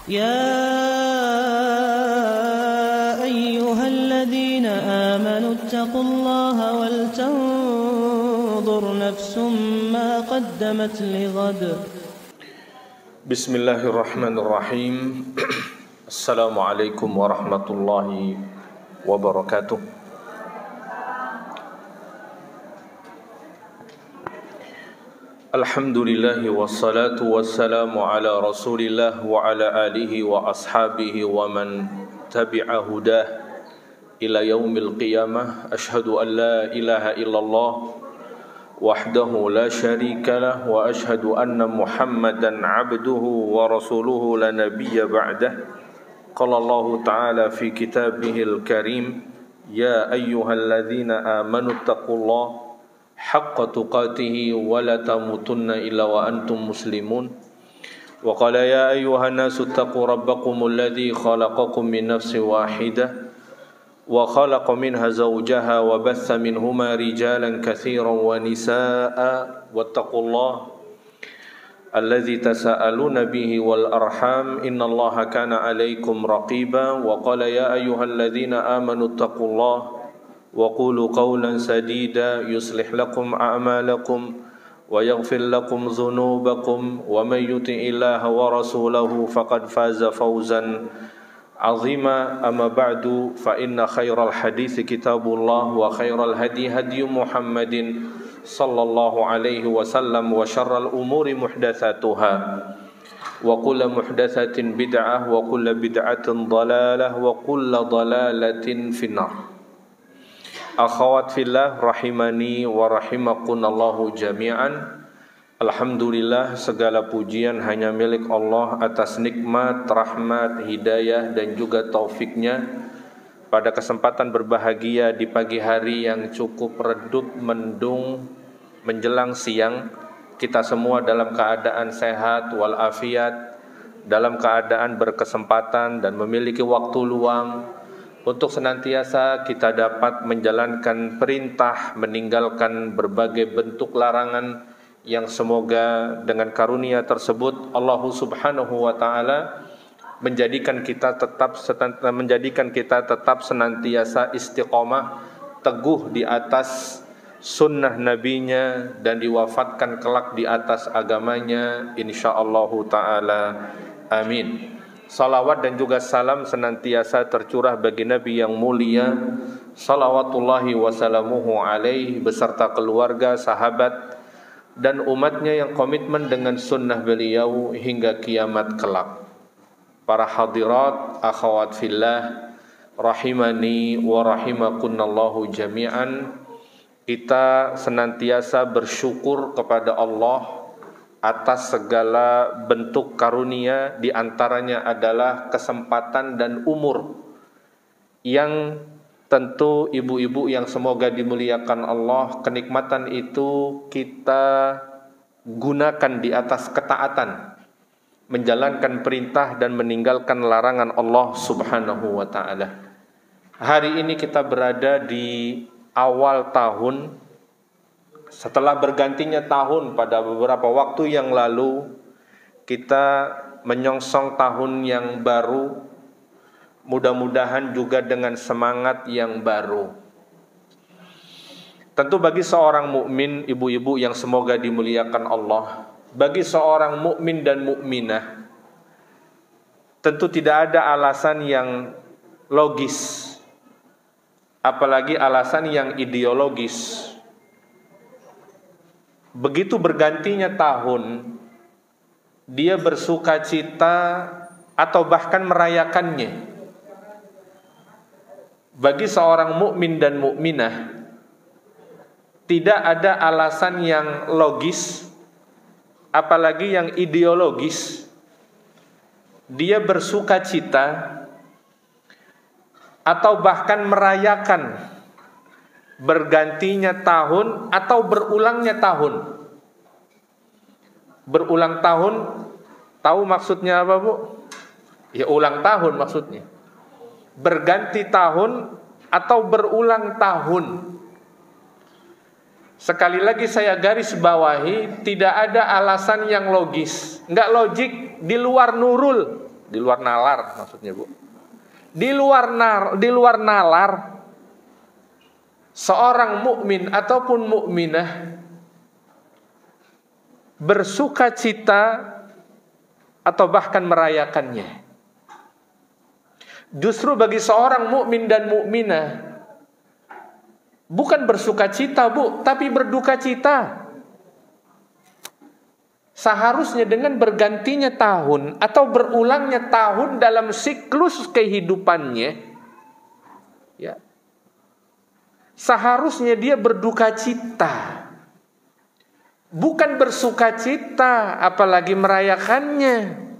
يا أيها الذين آمنوا اتقوا الله ولتنظر نفس ما قدمت لغد. بسم الله الرحمن الرحيم. السلام عليكم ورحمة الله وبركاته. Alhamdulillah wassalatu wassalamu ala rasulillah wa ala alihi wa ashabihi wa man tabi'a hudah ila yaumil qiyamah. Ashhadu an la ilaha illallah wahdahu la syarika lah wa ashhadu anna muhammadan abduhu wa rasuluhu la nabiyya ba'dah. Qala Allah ta'ala fi kitabihil karim, ya ayyuhalladzina amanu taqullaha haqqa tuqatihi wa la tamutunna illa wa antum muslimun. Wa qala ya ayyuhan nasu taqu rabbakumul ladzi khalaqakum min nafsin wahidah wa khalaqa minha zawjaha wa batha minhuma rijalan katsiran wa nisaa'a wattaqullaha alladzi tasaaluna bihi wal arham innallaha kana 'alaykum raqiba. Wa qala ya ayyuhalladzina amanu taqullaha وقولوا قولا سديدا يصلح لكم أعمالكم ويغفر لكم ذنوبكم ومن يطع الله ورسوله فقد فاز فوزا عظيما. أما بعد فإن خير الحديث كتاب الله وخير الهدي هدي محمد صلى الله عليه وسلم وشر الأمور محدثاتها وكل محدثة بدعة وكل بدعة ضلالة وكل ضلالة في النار. Akhawat fillah rahimani wa rahimakunallahu jami'an. Alhamdulillah, segala pujian hanya milik Allah atas nikmat, rahmat, hidayah dan juga taufiknya. Pada kesempatan berbahagia di pagi hari yang cukup redup mendung menjelang siang, kita semua dalam keadaan sehat walafiat, dalam keadaan berkesempatan dan memiliki waktu luang untuk senantiasa kita dapat menjalankan perintah, meninggalkan berbagai bentuk larangan yang semoga dengan karunia tersebut Allah Subhanahu wa taala menjadikan kita tetap senantiasa istiqomah, teguh di atas sunnah nabinya dan diwafatkan kelak di atas agamanya insyaallah taala. Amin. Salawat dan juga salam senantiasa tercurah bagi Nabi yang mulia salawatullahi wasalamuhu alaih beserta keluarga, sahabat dan umatnya yang komitmen dengan sunnah beliau hingga kiamat kelak. Para hadirat, akhawat fillah rahimani wa rahimakunallahu jami'an. Kita senantiasa bersyukur kepada Allah atas segala bentuk karunia, di antaranya adalah kesempatan dan umur yang tentu ibu-ibu yang semoga dimuliakan Allah, kenikmatan itu kita gunakan di atas ketaatan, menjalankan perintah dan meninggalkan larangan Allah Subhanahu wa taala. Hari ini kita berada di awal tahun. Setelah bergantinya tahun pada beberapa waktu yang lalu, kita menyongsong tahun yang baru, mudah-mudahan juga dengan semangat yang baru. Tentu bagi seorang mukmin, ibu-ibu yang semoga dimuliakan Allah, bagi seorang mukmin dan mukminah, tentu tidak ada alasan yang logis, apalagi alasan yang ideologis. Begitu bergantinya tahun, dia bersuka cita atau bahkan merayakannya. Bagi seorang mukmin dan mukminah, tidak ada alasan yang logis, apalagi yang ideologis. Dia bersuka cita atau bahkan merayakan bergantinya tahun atau berulangnya tahun. Berulang tahun, tahu maksudnya apa, Bu? Ya ulang tahun maksudnya. Berganti tahun atau berulang tahun. Sekali lagi saya garis bawahi, tidak ada alasan yang logis, enggak logik, di luar nurul. Di luar nalar maksudnya, Bu. Di luar nalar, seorang mukmin ataupun mukminah bersuka cita atau bahkan merayakannya. Justru bagi seorang mukmin dan mukminah bukan bersuka cita, Bu, tapi berduka cita. Seharusnya dengan bergantinya tahun atau berulangnya tahun dalam siklus kehidupannya, ya, seharusnya dia berduka cita, bukan bersuka cita, apalagi merayakannya.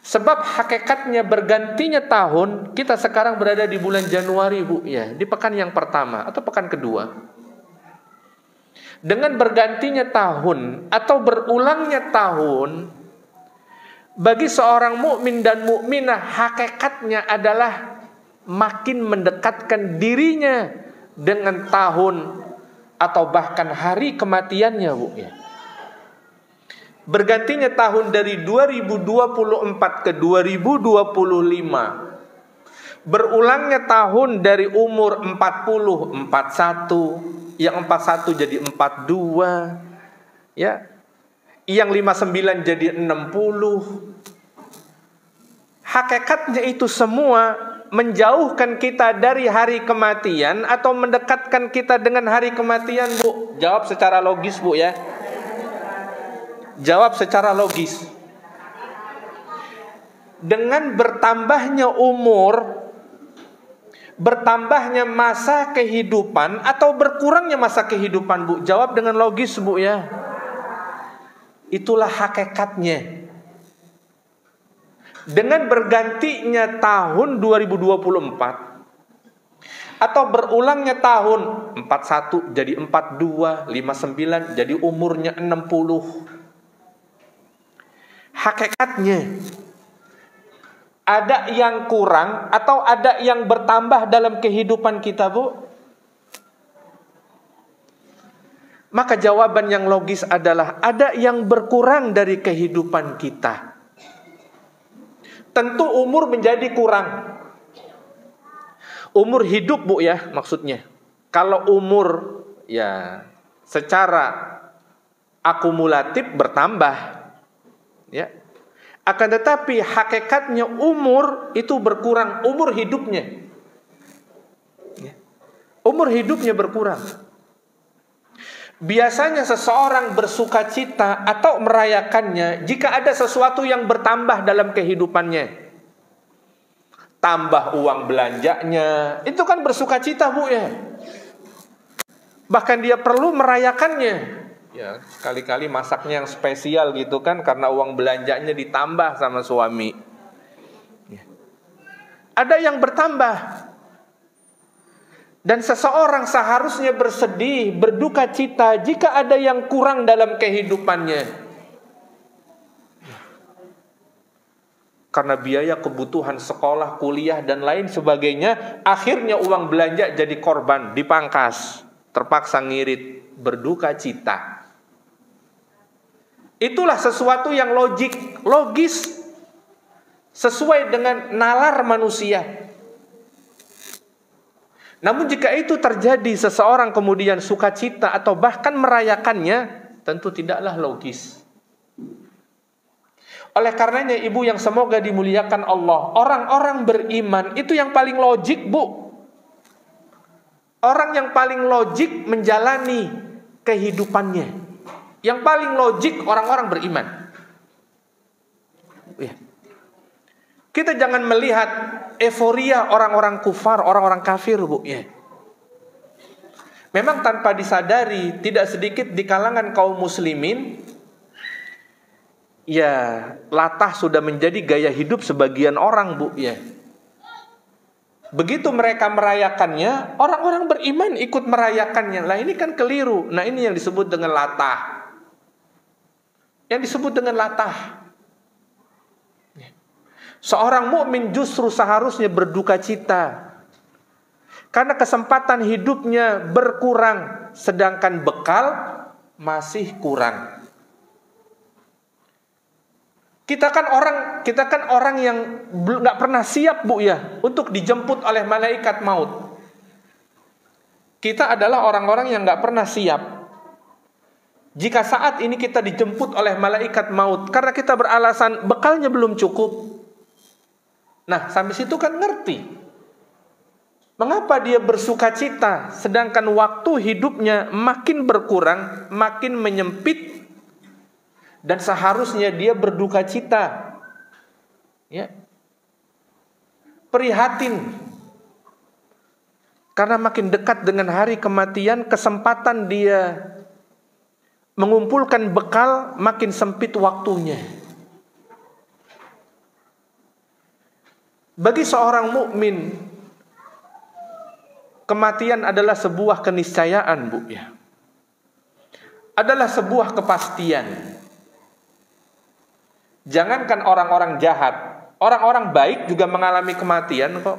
Sebab hakikatnya bergantinya tahun, kita sekarang berada di bulan Januari, Bu, ya, di pekan yang pertama atau pekan kedua. Dengan bergantinya tahun atau berulangnya tahun, bagi seorang mukmin dan mukminah hakikatnya adalah makin mendekatkan dirinya dengan tahun atau bahkan hari kematiannya, Bu, ya. Bergantinya tahun dari 2024 ke 2025. Berulangnya tahun dari umur 40, 41, yang 41 jadi 42, ya. Yang 59 jadi 60. Hakikatnya itu semua menjauhkan kita dari hari kematian atau mendekatkan kita dengan hari kematian, Bu. Jawab secara logis, Bu, ya. Jawab secara logis. Dengan bertambahnya umur, bertambahnya masa kehidupan atau berkurangnya masa kehidupan, Bu? Jawab dengan logis, Bu, ya. Itulah hakikatnya. Dengan bergantinya tahun 2024 atau berulangnya tahun 41 jadi 42, 59 jadi umurnya 60. Hakikatnya ada yang kurang atau ada yang bertambah dalam kehidupan kita, Bu? Maka jawaban yang logis adalah ada yang berkurang dari kehidupan kita. Tentu umur menjadi kurang. Umur hidup, Bu, ya, maksudnya. Kalau umur, ya, secara akumulatif bertambah, ya. Akan tetapi hakikatnya umur itu berkurang, umur hidupnya, ya. Umur hidupnya berkurang. Biasanya seseorang bersuka cita atau merayakannya jika ada sesuatu yang bertambah dalam kehidupannya. Tambah uang belanjanya, itu kan bersuka cita, Bu, ya. Bahkan dia perlu merayakannya. Ya, sekali-kali masaknya yang spesial gitu kan, karena uang belanjanya ditambah sama suami. Ya. Ada yang bertambah. Dan seseorang seharusnya bersedih, berduka cita jika ada yang kurang dalam kehidupannya. Karena biaya kebutuhan sekolah, kuliah, dan lain sebagainya, akhirnya uang belanja jadi korban, dipangkas, terpaksa ngirit, berduka cita. Itulah sesuatu yang logis, sesuai dengan nalar manusia. Namun jika itu terjadi, seseorang kemudian sukacita atau bahkan merayakannya, tentu tidaklah logis. Oleh karenanya, ibu yang semoga dimuliakan Allah, orang-orang beriman itu yang paling logik, Bu. Orang yang paling logik menjalani kehidupannya. Yang paling logik orang-orang beriman. Ya. Kita jangan melihat euforia orang-orang kufar, orang-orang kafir, Bu, ya. Memang tanpa disadari, tidak sedikit di kalangan kaum muslimin, ya, latah sudah menjadi gaya hidup sebagian orang, Bu, ya. Begitu mereka merayakannya, orang-orang beriman ikut merayakannya. Lah, ini kan keliru. Nah, ini yang disebut dengan latah. Yang disebut dengan latah. Seorang mukmin justru seharusnya berduka cita karena kesempatan hidupnya berkurang, sedangkan bekal masih kurang. Kita kan orang yang nggak pernah siap, Bu, ya, untuk dijemput oleh malaikat maut. Kita adalah orang-orang yang nggak pernah siap jika saat ini kita dijemput oleh malaikat maut, karena kita beralasan bekalnya belum cukup. Nah, sampai situ kan ngerti mengapa dia bersuka cita, sedangkan waktu hidupnya makin berkurang, makin menyempit, dan seharusnya dia berduka cita. Ya. Prihatin. Karena makin dekat dengan hari kematian, kesempatan dia mengumpulkan bekal makin sempit waktunya. Bagi seorang mukmin, kematian adalah sebuah keniscayaan, Bu, ya. Adalah sebuah kepastian. Jangankan orang-orang jahat, orang-orang baik juga mengalami kematian kok.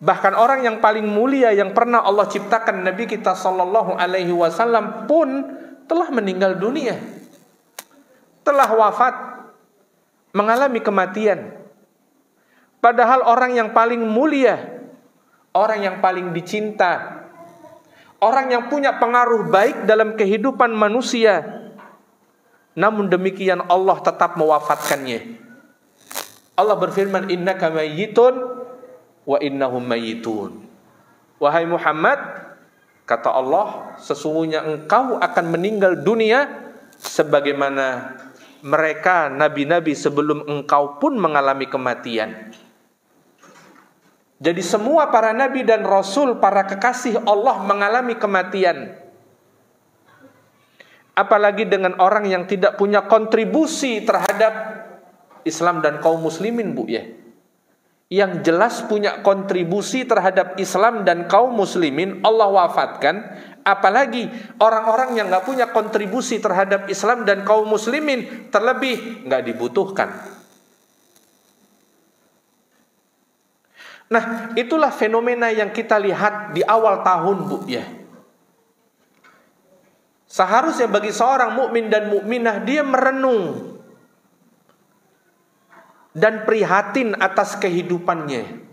Bahkan orang yang paling mulia yang pernah Allah ciptakan, Nabi kita sallallahu alaihi wasallam pun telah meninggal dunia, telah wafat, mengalami kematian. Padahal orang yang paling mulia, orang yang paling dicinta, orang yang punya pengaruh baik dalam kehidupan manusia, namun demikian Allah tetap mewafatkannya. Allah berfirman, innaka mayyitun wa innahum mayyitun. Wahai Muhammad, kata Allah, sesungguhnya engkau akan meninggal dunia sebagaimana mereka nabi-nabi sebelum engkau pun mengalami kematian. Jadi semua para nabi dan rasul, para kekasih Allah mengalami kematian. Apalagi dengan orang yang tidak punya kontribusi terhadap Islam dan kaum muslimin, Bu, ya. Yang jelas punya kontribusi terhadap Islam dan kaum muslimin Allah wafatkan. Apalagi orang-orang yang gak punya kontribusi terhadap Islam dan kaum muslimin, terlebih gak dibutuhkan. Nah, itulah fenomena yang kita lihat di awal tahun, Bu, ya. Seharusnya bagi seorang mukmin dan mukminah, dia merenung dan prihatin atas kehidupannya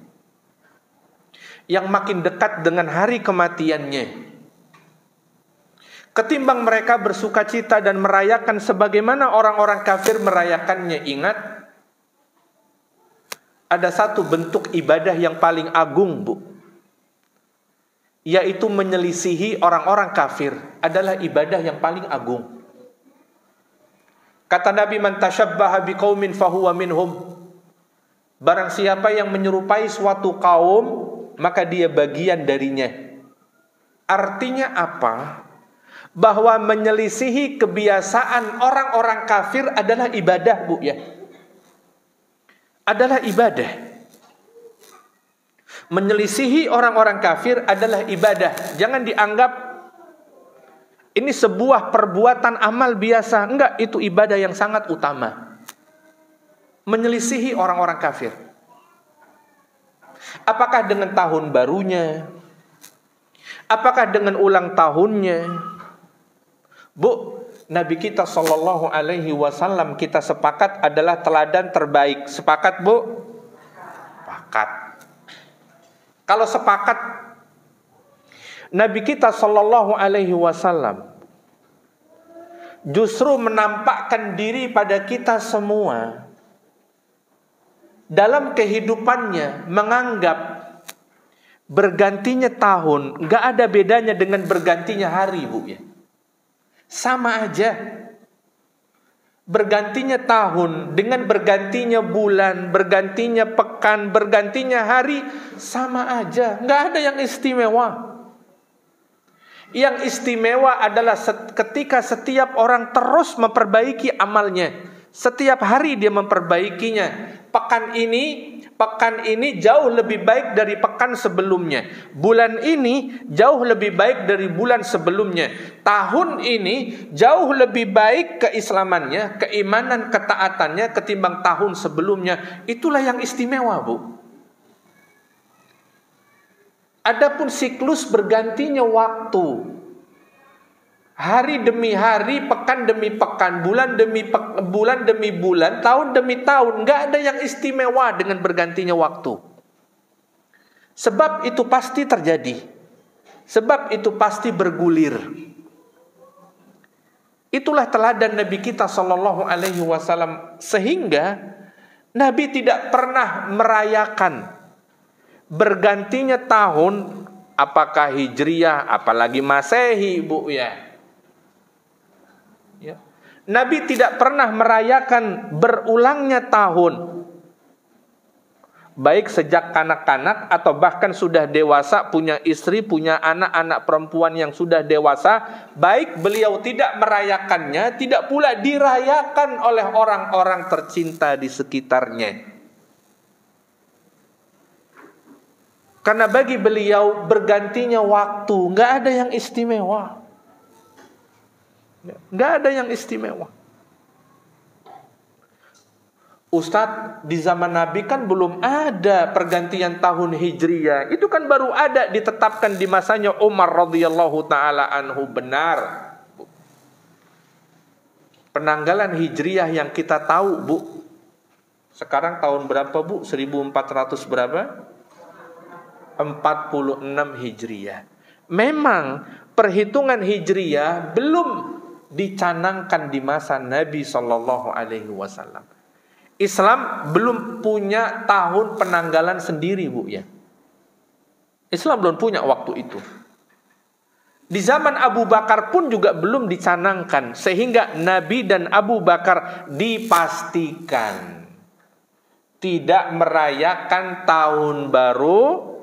yang makin dekat dengan hari kematiannya, ketimbang mereka bersuka cita dan merayakan sebagaimana orang-orang kafir merayakannya. Ingat, ada satu bentuk ibadah yang paling agung, Bu, yaitu menyelisihi orang-orang kafir, adalah ibadah yang paling agung. Kata Nabi, man tashabbaha biqaumin fahuwa minhum. Barang siapa yang menyerupai suatu kaum, maka dia bagian darinya. Artinya apa? Bahwa menyelisihi kebiasaan orang-orang kafir adalah ibadah, Bu, ya. Adalah ibadah. Menyelisihi orang-orang kafir adalah ibadah. Jangan dianggap ini sebuah perbuatan amal biasa. Enggak, itu ibadah yang sangat utama. Menyelisihi orang-orang kafir. Apakah dengan tahun barunya? Apakah dengan ulang tahunnya? Bu, Nabi kita sallallahu alaihi wasallam kita sepakat adalah teladan terbaik. Sepakat, Bu? Sepakat. Kalau sepakat, Nabi kita sallallahu alaihi wasallam justru menampakkan diri pada kita semua dalam kehidupannya, menganggap bergantinya tahun gak ada bedanya dengan bergantinya hari, Bu, ya. Sama aja. Bergantinya tahun dengan bergantinya bulan, bergantinya pekan, bergantinya hari, sama aja. Nggak ada yang istimewa. Yang istimewa adalah ketika setiap orang terus memperbaiki amalnya. Setiap hari dia memperbaikinya. Pekan ini jauh lebih baik dari pekan sebelumnya. Bulan ini jauh lebih baik dari bulan sebelumnya. Tahun ini jauh lebih baik keislamannya, keimanan, ketaatannya ketimbang tahun sebelumnya. Itulah yang istimewa, Bu. Adapun siklus bergantinya waktu, Hari demi hari, pekan demi pekan, bulan demi bulan demi bulan, tahun demi tahun. Nggak ada yang istimewa dengan bergantinya waktu. Sebab itu pasti terjadi. Sebab itu pasti bergulir. Itulah teladan Nabi kita Shallallahu Alaihi Wasallam. Sehingga Nabi tidak pernah merayakan bergantinya tahun, apakah Hijriyah, apalagi Masehi, Bu ya. Nabi tidak pernah merayakan berulangnya tahun, baik sejak kanak-kanak atau bahkan sudah dewasa, punya istri, punya anak-anak perempuan yang sudah dewasa. Baik beliau tidak merayakannya, tidak pula dirayakan oleh orang-orang tercinta di sekitarnya. Karena bagi beliau bergantinya waktu nggak ada yang istimewa. Nggak ada yang istimewa. Ustadz, di zaman Nabi kan belum ada pergantian tahun Hijriyah. Itu kan baru ada, ditetapkan di masanya Umar radhiyallahu taala anhu. Benar. Penanggalan Hijriyah yang kita tahu, Bu. Sekarang tahun berapa, Bu? 1400 berapa? 46 Hijriyah. Memang perhitungan Hijriyah belum dicanangkan di masa Nabi Shallallahu Alaihi Wasallam. Islam belum punya tahun penanggalan sendiri, Bu ya. Islam belum punya waktu itu. Di zaman Abu Bakar pun juga belum dicanangkan, sehingga Nabi dan Abu Bakar dipastikan tidak merayakan tahun baru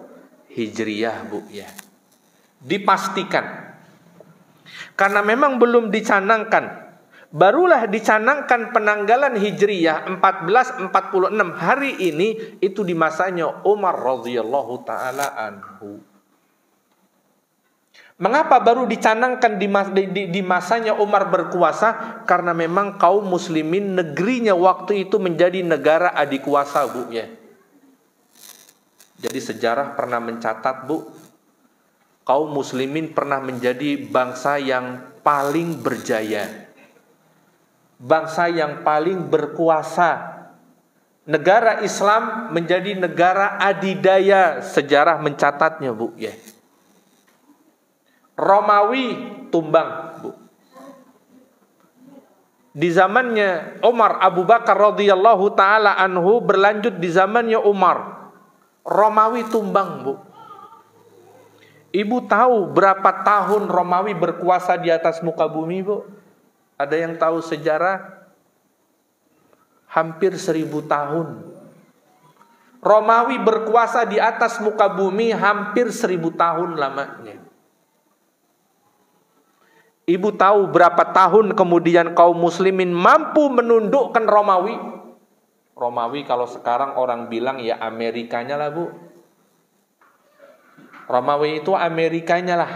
Hijriyah, Bu ya. Dipastikan. Karena memang belum dicanangkan. Barulah dicanangkan penanggalan Hijriyah 1446 hari ini, itu di masanya Umar radhiyallahu taala anhu. Mengapa baru dicanangkan di masanya Umar berkuasa? Karena memang kaum muslimin negerinya waktu itu menjadi negara adikuasa, Bu ya. Jadi sejarah pernah mencatat, Bu, kaum muslimin pernah menjadi bangsa yang paling berjaya, bangsa yang paling berkuasa. Negara Islam menjadi negara adidaya, sejarah mencatatnya, Bu ya. Romawi tumbang, Bu. Di zamannya Umar, Abu Bakar radhiyallahu taala anhu, berlanjut di zamannya Umar, Romawi tumbang, Bu. Ibu tahu berapa tahun Romawi berkuasa di atas muka bumi, Bu? Ada yang tahu sejarah? Hampir 1000 tahun. Romawi berkuasa di atas muka bumi hampir 1000 tahun lamanya. Ibu tahu berapa tahun kemudian kaum muslimin mampu menundukkan Romawi? Romawi kalau sekarang orang bilang ya Amerikanya lah, Bu. Romawi itu Amerikanya lah.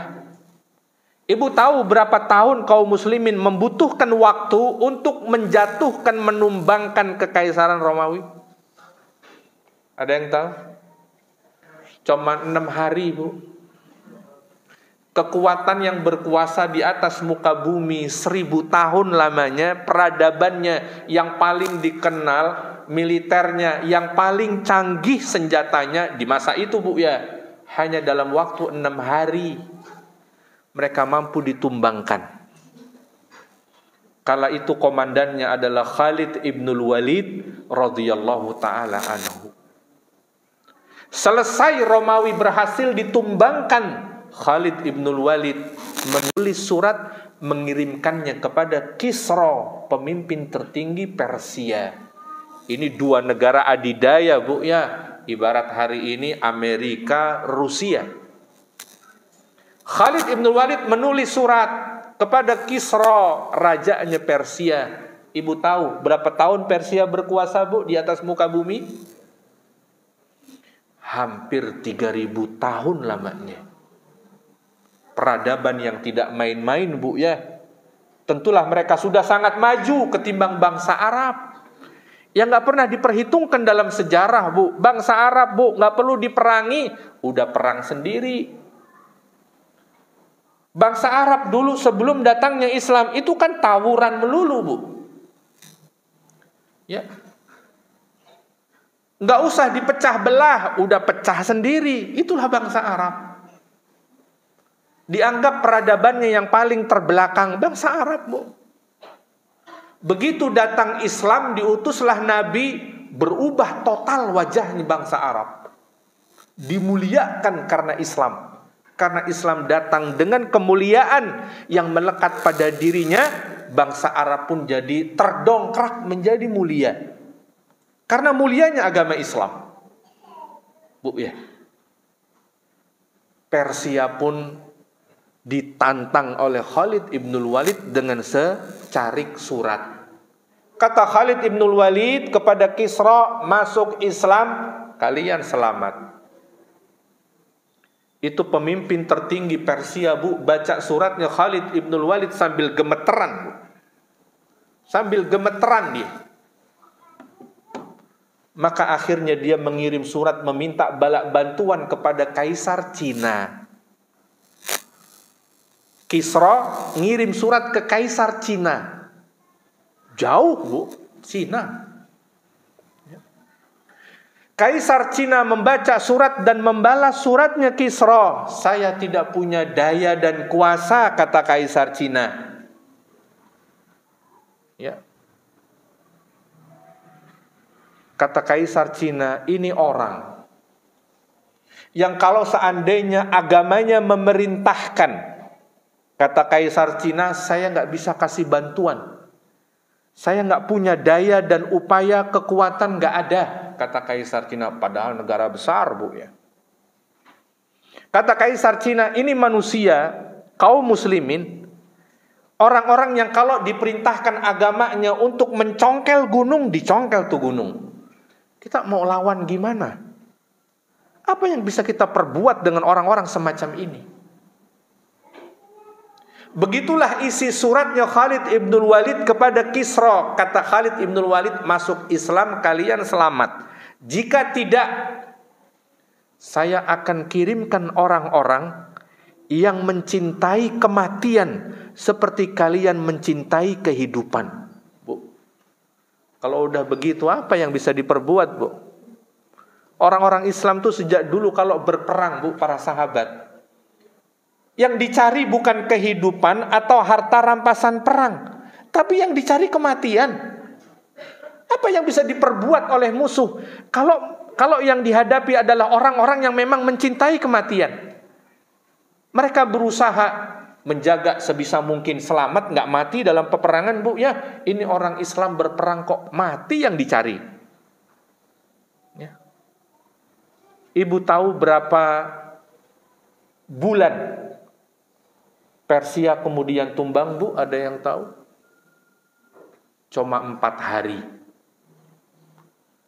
Ibu tahu berapa tahun kaum muslimin membutuhkan waktu untuk menjatuhkan, menumbangkan kekaisaran Romawi? Ada yang tahu? Cuma 6 hari, Bu. Kekuatan yang berkuasa di atas muka bumi 1000 tahun lamanya, peradabannya yang paling dikenal, militernya yang paling canggih senjatanya di masa itu, Bu ya. Hanya dalam waktu 6 hari mereka mampu ditumbangkan. Kala itu komandannya adalah Khalid ibnul Walid radhiyallahu taala anhu. Selesai Romawi berhasil ditumbangkan, Khalid ibnul Walid menulis surat mengirimkannya kepada Kisra, pemimpin tertinggi Persia. Ini 2 negara adidaya, Bu ya. Ibarat hari ini Amerika, Rusia. Khalid ibn Walid menulis surat kepada Kisra, rajanya Persia. Ibu tahu berapa tahun Persia berkuasa, Bu, di atas muka bumi? Hampir 3000 tahun lamanya. Peradaban yang tidak main-main, Bu ya. Tentulah mereka sudah sangat maju ketimbang bangsa Arab yang nggak pernah diperhitungkan dalam sejarah, Bu. Bangsa Arab, Bu, nggak perlu diperangi, udah perang sendiri. Bangsa Arab dulu sebelum datangnya Islam itu kan tawuran melulu, Bu. Ya. Nggak usah dipecah belah, udah pecah sendiri. Itulah bangsa Arab. Dianggap peradabannya yang paling terbelakang bangsa Arab, Bu. Begitu datang Islam, diutuslah Nabi, berubah total wajahnya bangsa Arab. Dimuliakan karena Islam. Karena Islam datang dengan kemuliaan yang melekat pada dirinya, bangsa Arab pun jadi terdongkrak menjadi mulia. Karena mulianya agama Islam. Bu ya. Persia pun ditantang oleh Khalid ibnul Walid dengan secarik surat. Kata Khalid ibnul Walid kepada Kisra, masuk Islam, kalian selamat. Itu pemimpin tertinggi Persia, Bu, baca suratnya Khalid ibnul Walid sambil gemeteran, Bu. Sambil gemeteran dia. Maka akhirnya dia mengirim surat meminta bala bantuan kepada Kaisar Cina. Kisra ngirim surat ke Kaisar Cina. Jauh, Bu, Cina. Kaisar Cina membaca surat dan membalas suratnya Kisra. Saya tidak punya daya dan kuasa, kata Kaisar Cina. Ya. Kata Kaisar Cina, ini orang yang kalau seandainya agamanya memerintahkan, kata Kaisar Cina, saya nggak bisa kasih bantuan. Saya nggak punya daya dan upaya, kekuatan nggak ada, kata Kaisar Cina. Padahal negara besar, Bu ya. Kata Kaisar Cina, ini manusia, kaum muslimin, orang-orang yang kalau diperintahkan agamanya untuk mencongkel gunung, dicongkel tuh gunung. Kita mau lawan gimana? Apa yang bisa kita perbuat dengan orang-orang semacam ini? Begitulah isi suratnya Khalid ibnul Walid kepada Kisra. Kata Khalid ibnul Walid, masuk Islam kalian selamat. Jika tidak, saya akan kirimkan orang-orang yang mencintai kematian seperti kalian mencintai kehidupan. Bu, kalau udah begitu apa yang bisa diperbuat, Bu? Orang-orang Islam tuh sejak dulu kalau berperang, Bu, para sahabat, yang dicari bukan kehidupan atau harta rampasan perang, tapi yang dicari kematian. Apa yang bisa diperbuat oleh musuh kalau yang dihadapi adalah orang-orang yang memang mencintai kematian? Mereka berusaha menjaga sebisa mungkin selamat, nggak mati dalam peperangan, Bu ya. Ini orang Islam berperang kok mati yang dicari. Ya. Ibu tahu berapa bulan Persia kemudian tumbang, Bu? Ada yang tahu? Cuma 4 hari.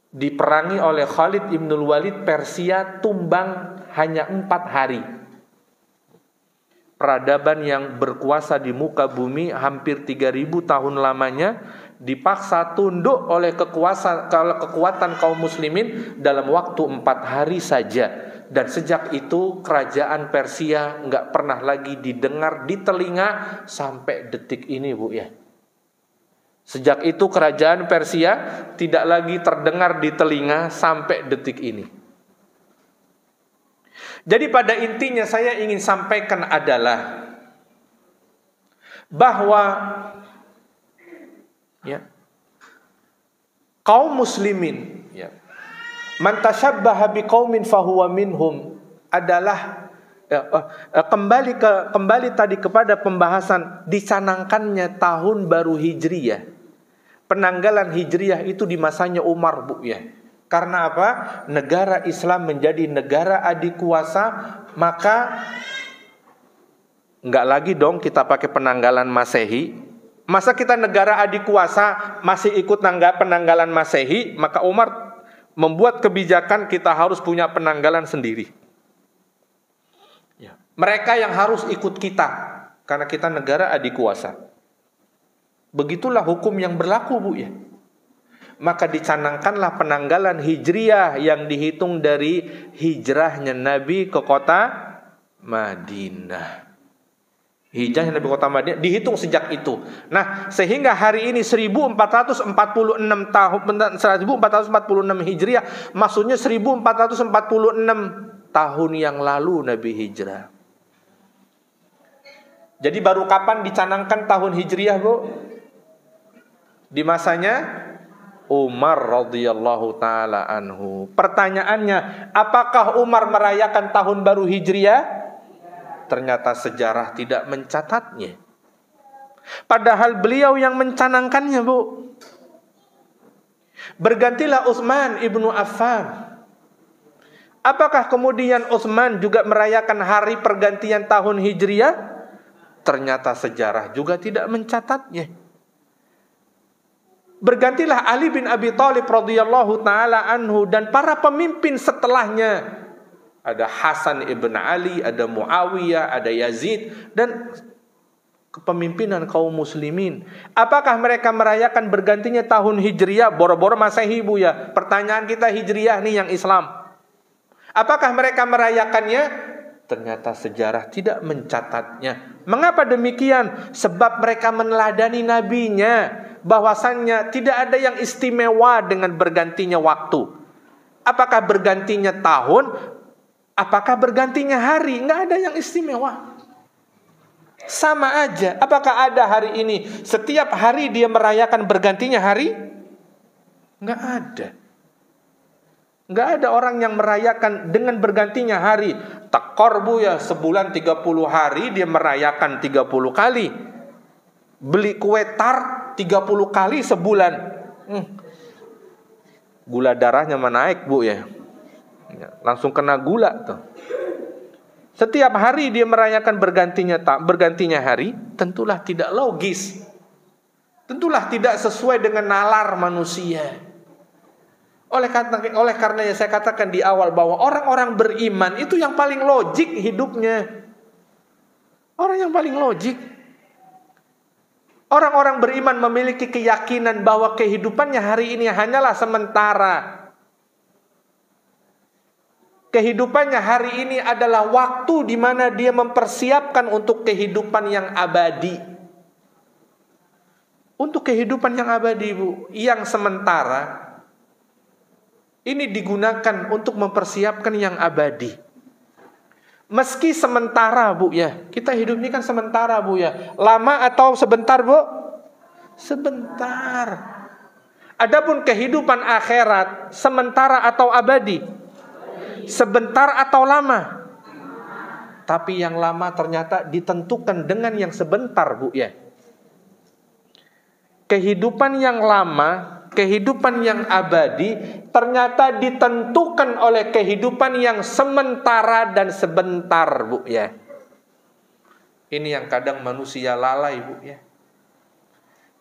Diperangi oleh Khalid ibnul Walid, Persia tumbang hanya 4 hari. Peradaban yang berkuasa di muka bumi hampir 3000 tahun lamanya dipaksa tunduk oleh kekuatan kaum muslimin dalam waktu 4 hari saja. Dan sejak itu kerajaan Persia nggak pernah lagi didengar di telinga sampai detik ini, Bu ya. Sejak itu kerajaan Persia tidak lagi terdengar di telinga sampai detik ini. Jadi pada intinya saya ingin sampaikan adalah bahwa ya, kaum muslimin ya, man tashabbaha biqaumin fahuwa minhum adalah kembali tadi kepada pembahasan dicanangkannya tahun baru Hijriyah. Penanggalan Hijriyah itu di masanya Umar, Bu ya. Karena apa? Negara Islam menjadi negara adikuasa, maka enggak lagi dong kita pakai penanggalan Masehi. Masa kita negara adikuasa masih ikut penanggalan Masehi? Maka Umar membuat kebijakan kita harus punya penanggalan sendiri. Ya. Mereka yang harus ikut kita karena kita negara adikuasa. Begitulah hukum yang berlaku, Bu ya. Maka dicanangkanlah penanggalan Hijriyah yang dihitung dari hijrahnya Nabi ke kota Madinah. Hijrah Nabi kota Madinah dihitung sejak itu. Nah, sehingga hari ini 1446 Hijriah, maksudnya 1446 tahun yang lalu Nabi hijrah. Jadi baru kapan dicanangkan tahun Hijriah, Bu? Di masanya Umar radhiyallahu taala anhu. Pertanyaannya, apakah Umar merayakan tahun baru Hijriah? Ternyata sejarah tidak mencatatnya. Padahal beliau yang mencanangkannya, Bu. Bergantilah Utsman ibnu Affan. Apakah kemudian Utsman juga merayakan hari pergantian tahun Hijriah? Ternyata sejarah juga tidak mencatatnya. Bergantilah Ali bin Abi Thalib radhiyallahu taala anhu dan para pemimpin setelahnya. Ada Hasan ibn Ali, ada Muawiyah, ada Yazid, dan kepemimpinan kaum muslimin. Apakah mereka merayakan bergantinya tahun Hijriah? Boro-boro Masehi, Bu ya. Pertanyaan kita Hijriah nih yang Islam. Apakah mereka merayakannya? Ternyata sejarah tidak mencatatnya. Mengapa demikian? Sebab mereka meneladani nabinya, bahwasannya tidak ada yang istimewa dengan bergantinya waktu. Apakah bergantinya tahun? Apakah bergantinya hari? Nggak ada yang istimewa. Sama aja. Apakah ada hari ini setiap hari dia merayakan bergantinya hari? Nggak ada. Nggak ada orang yang merayakan dengan bergantinya hari. Tekor, Bu ya, sebulan 30 hari dia merayakan 30 kali. Beli kue tar 30 kali sebulan. Gula darahnya naik, Bu ya. Langsung kena gula tuh. Setiap hari dia merayakan bergantinya hari, tentulah tidak logis. Tentulah tidak sesuai dengan nalar manusia. Oleh karena saya katakan di awal bahwa orang-orang beriman itu yang paling logik hidupnya. Orang yang paling logik. Orang-orang beriman memiliki keyakinan bahwa kehidupannya hari ini hanyalah sementara. Kehidupannya hari ini adalah waktu di mana dia mempersiapkan untuk kehidupan yang abadi. Untuk kehidupan yang abadi, Bu, yang sementara ini digunakan untuk mempersiapkan yang abadi. Meski sementara, Bu ya. Kita hidup ini kan sementara, Bu ya. Lama atau sebentar, Bu? Sebentar. Adapun kehidupan akhirat sementara atau abadi? Sebentar atau lama? Tapi yang lama ternyata ditentukan dengan yang sebentar, Bu ya. Kehidupan yang lama, kehidupan yang abadi ternyata ditentukan oleh kehidupan yang sementara dan sebentar, Bu ya. Ini yang kadang manusia lalai, Bu ya.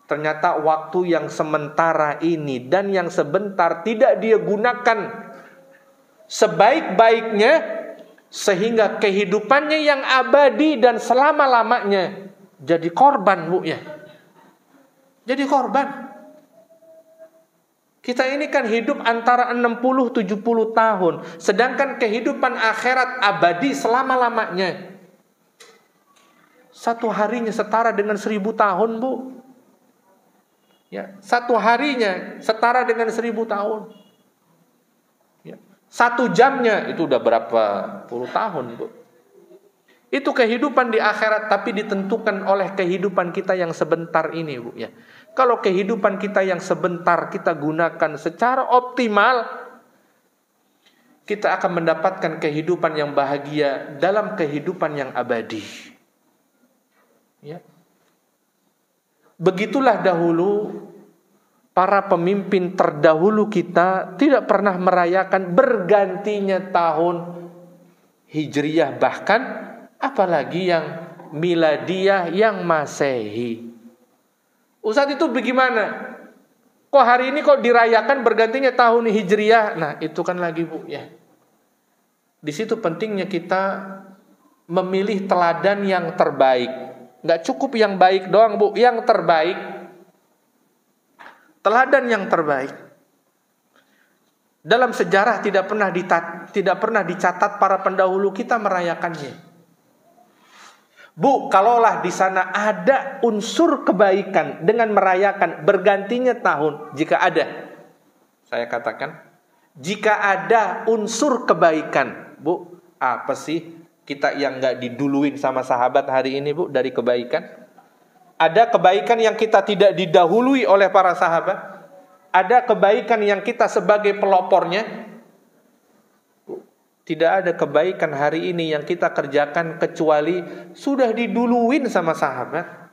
Ternyata waktu yang sementara ini dan yang sebentar tidak dia gunakan sebaik-baiknya, sehingga kehidupannya yang abadi dan selama-lamanya jadi korban, Bu ya. Jadi korban. Kita ini kan hidup antara 60-70 tahun, sedangkan kehidupan akhirat abadi selama-lamanya. Satu harinya setara dengan 1000 tahun, Bu. Ya, satu harinya setara dengan 1000 tahun. 1 jamnya itu udah berapa puluh tahun, Bu. Itu kehidupan di akhirat, tapi ditentukan oleh kehidupan kita yang sebentar ini, Bu ya. Kalau kehidupan kita yang sebentar kita gunakan secara optimal, kita akan mendapatkan kehidupan yang bahagia dalam kehidupan yang abadi. Ya. Begitulah dahulu para pemimpin terdahulu kita tidak pernah merayakan bergantinya tahun Hijriyah, bahkan apalagi yang Miladiyah, yang Masehi. Ustadz, itu bagaimana? Kok hari ini kok dirayakan bergantinya tahun Hijriyah? Nah, itu kan lagi, Bu ya. Di situ pentingnya kita memilih teladan yang terbaik. Nggak cukup yang baik doang, Bu, yang terbaik. Teladan yang terbaik. Dalam sejarah tidak pernah dicatat para pendahulu kita merayakannya. Bu, kalaulah di sana ada unsur kebaikan dengan merayakan bergantinya tahun, jika ada, saya katakan, jika ada unsur kebaikan, Bu, apa sih kita yang nggak diduluin sama sahabat hari ini, Bu, dari kebaikan? Ada kebaikan yang kita tidak didahului oleh para sahabat? Ada kebaikan yang kita sebagai pelopornya? Tidak ada kebaikan hari ini yang kita kerjakan kecuali sudah diduluin sama sahabat.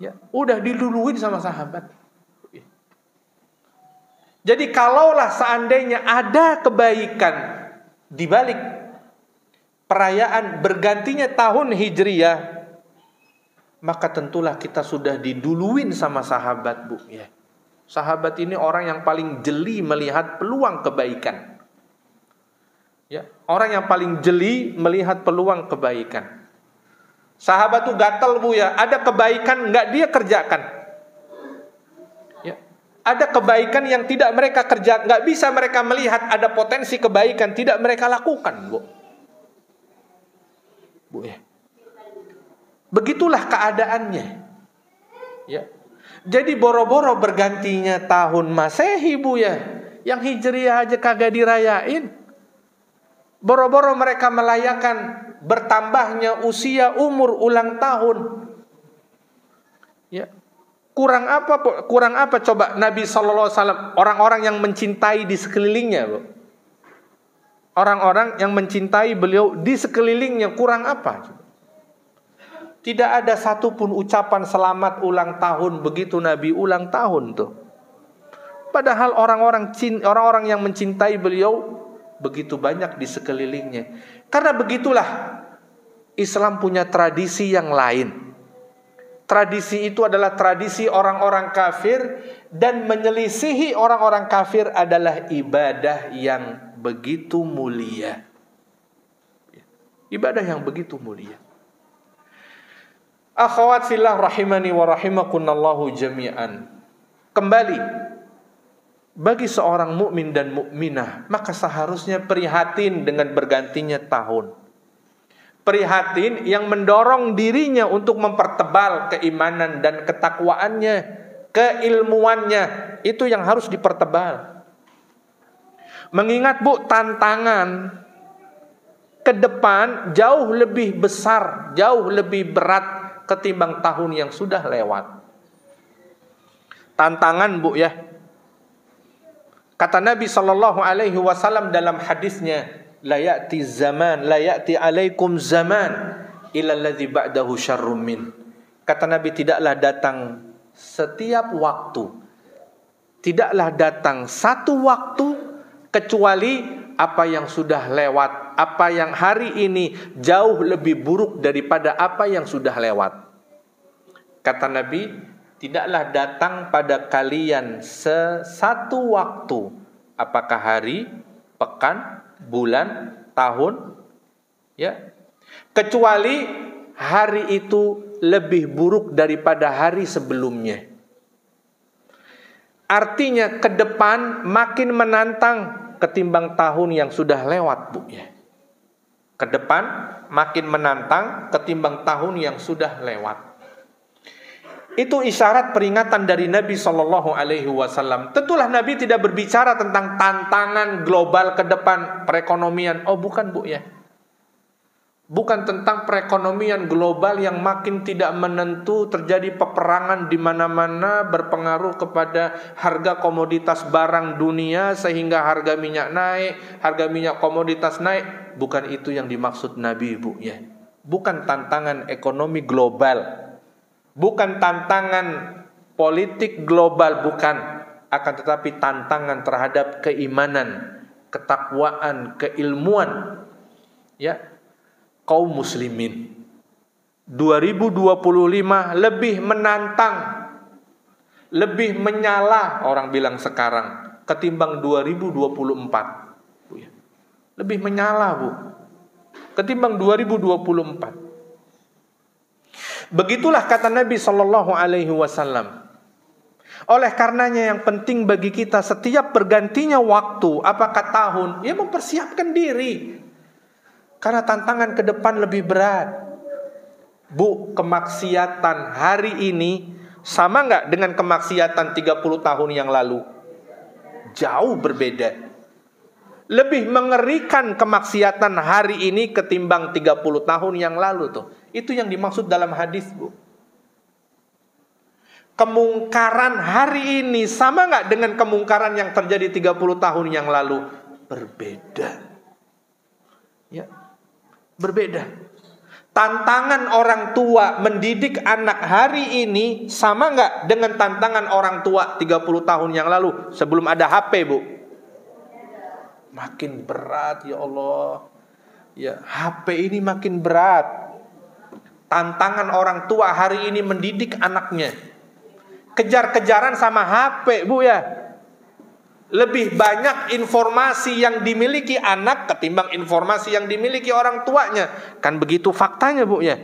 Ya, udah diduluin sama sahabat. Jadi kalaulah seandainya ada kebaikan di balik perayaan bergantinya tahun Hijriyah, maka tentulah kita sudah diduluin sama sahabat, Bu. Ya. Sahabat ini orang yang paling jeli melihat peluang kebaikan. Ya, orang yang paling jeli melihat peluang kebaikan. Sahabat tuh gatel, Bu, ya. Ada kebaikan nggak dia kerjakan. Ya. Ada kebaikan yang tidak mereka kerjakan, nggak bisa mereka melihat ada potensi kebaikan, tidak mereka lakukan, Bu. Bu, ya. Begitulah keadaannya. Ya. Jadi boro-boro bergantinya tahun Masehi, Bu, ya. Yang Hijriah aja kagak dirayain. Boro-boro mereka merayakan bertambahnya usia umur ulang tahun. Ya. Kurang apa coba Nabi SAW, orang-orang yang mencintai di sekelilingnya, Bu. Orang-orang yang mencintai beliau di sekelilingnya kurang apa? Tidak ada satupun ucapan selamat ulang tahun begitu Nabi ulang tahun tuh. Padahal orang-orang yang mencintai beliau begitu banyak di sekelilingnya. Karena begitulah Islam punya tradisi yang lain. Tradisi itu adalah tradisi orang-orang kafir, dan menyelisihi orang-orang kafir adalah ibadah yang begitu mulia. Ibadah yang begitu mulia. Akhwat fillah rahimani wa rahimakunallahu jami'an. Kembali, bagi seorang mukmin dan mukminah, maka seharusnya prihatin dengan bergantinya tahun. Prihatin yang mendorong dirinya untuk mempertebal keimanan dan ketakwaannya, keilmuannya, itu yang harus dipertebal. Mengingat, Bu, tantangan ke depan jauh lebih besar, jauh lebih berat ketimbang tahun yang sudah lewat. Tantangan, Bu, ya. Kata Nabi SAW dalam hadisnya, la ya'ti alaikum zaman illa alladhi ba'dahu syarrum min. Kata Nabi, tidaklah datang setiap waktu, tidaklah datang satu waktu kecuali apa yang sudah lewat, apa yang hari ini jauh lebih buruk daripada apa yang sudah lewat. Kata Nabi, tidaklah datang pada kalian satu waktu, apakah hari, pekan, bulan, tahun, ya, kecuali hari itu lebih buruk daripada hari sebelumnya. Artinya ke depan makin menantang ketimbang tahun yang sudah lewat, Bu, ya. Ke depan makin menantang ketimbang tahun yang sudah lewat. Itu isyarat peringatan dari Nabi SAW. Tentulah Nabi tidak berbicara tentang tantangan global ke depan perekonomian. Oh, bukan, Bu, ya. Bukan tentang perekonomian global yang makin tidak menentu, terjadi peperangan di mana-mana, berpengaruh kepada harga komoditas barang dunia sehingga harga minyak naik, harga minyak komoditas naik. Bukan itu yang dimaksud Nabi, Bu, ya. Bukan tantangan ekonomi global. Bukan tantangan politik global, bukan. Akan tetapi tantangan terhadap keimanan, ketakwaan, keilmuan, ya, kaum muslimin. 2025 lebih menantang, lebih menyala orang bilang sekarang ketimbang 2024. Lebih menyala, Bu, ketimbang 2024. Begitulah kata Nabi SAW. Oleh karenanya yang penting bagi kita setiap bergantinya waktu, apakah tahun, ya mempersiapkan diri. Karena tantangan ke depan lebih berat. Bu, kemaksiatan hari ini sama nggak dengan kemaksiatan 30 tahun yang lalu? Jauh berbeda. Lebih mengerikan kemaksiatan hari ini ketimbang 30 tahun yang lalu tuh. Itu yang dimaksud dalam hadis, Bu. Kemungkaran hari ini sama nggak dengan kemungkaran yang terjadi 30 tahun yang lalu? Berbeda. Ya, berbeda. Tantangan orang tua mendidik anak hari ini sama nggak dengan tantangan orang tua 30 tahun yang lalu sebelum ada HP, Bu? Makin berat, ya Allah. Ya, HP ini makin berat. Tantangan orang tua hari ini mendidik anaknya. Kejar-kejaran sama HP, Bu ya. Lebih banyak informasi yang dimiliki anak ketimbang informasi yang dimiliki orang tuanya. Kan begitu faktanya, Bu ya.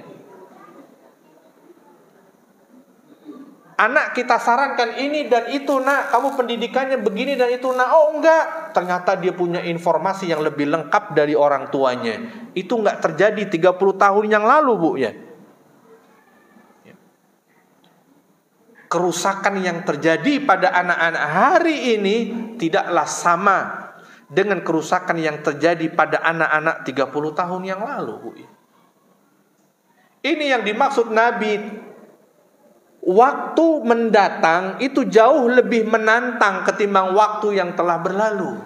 Anak kita sarankan ini dan itu, nak, kamu pendidikannya begini dan itu, nak. Oh enggak, ternyata dia punya informasi yang lebih lengkap dari orang tuanya. Itu enggak terjadi 30 tahun yang lalu, Bu ya. Kerusakan yang terjadi pada anak-anak hari ini tidaklah sama dengan kerusakan yang terjadi pada anak-anak 30 tahun yang lalu, Bu. Ini yang dimaksud Nabi. Waktu mendatang itu jauh lebih menantang ketimbang waktu yang telah berlalu.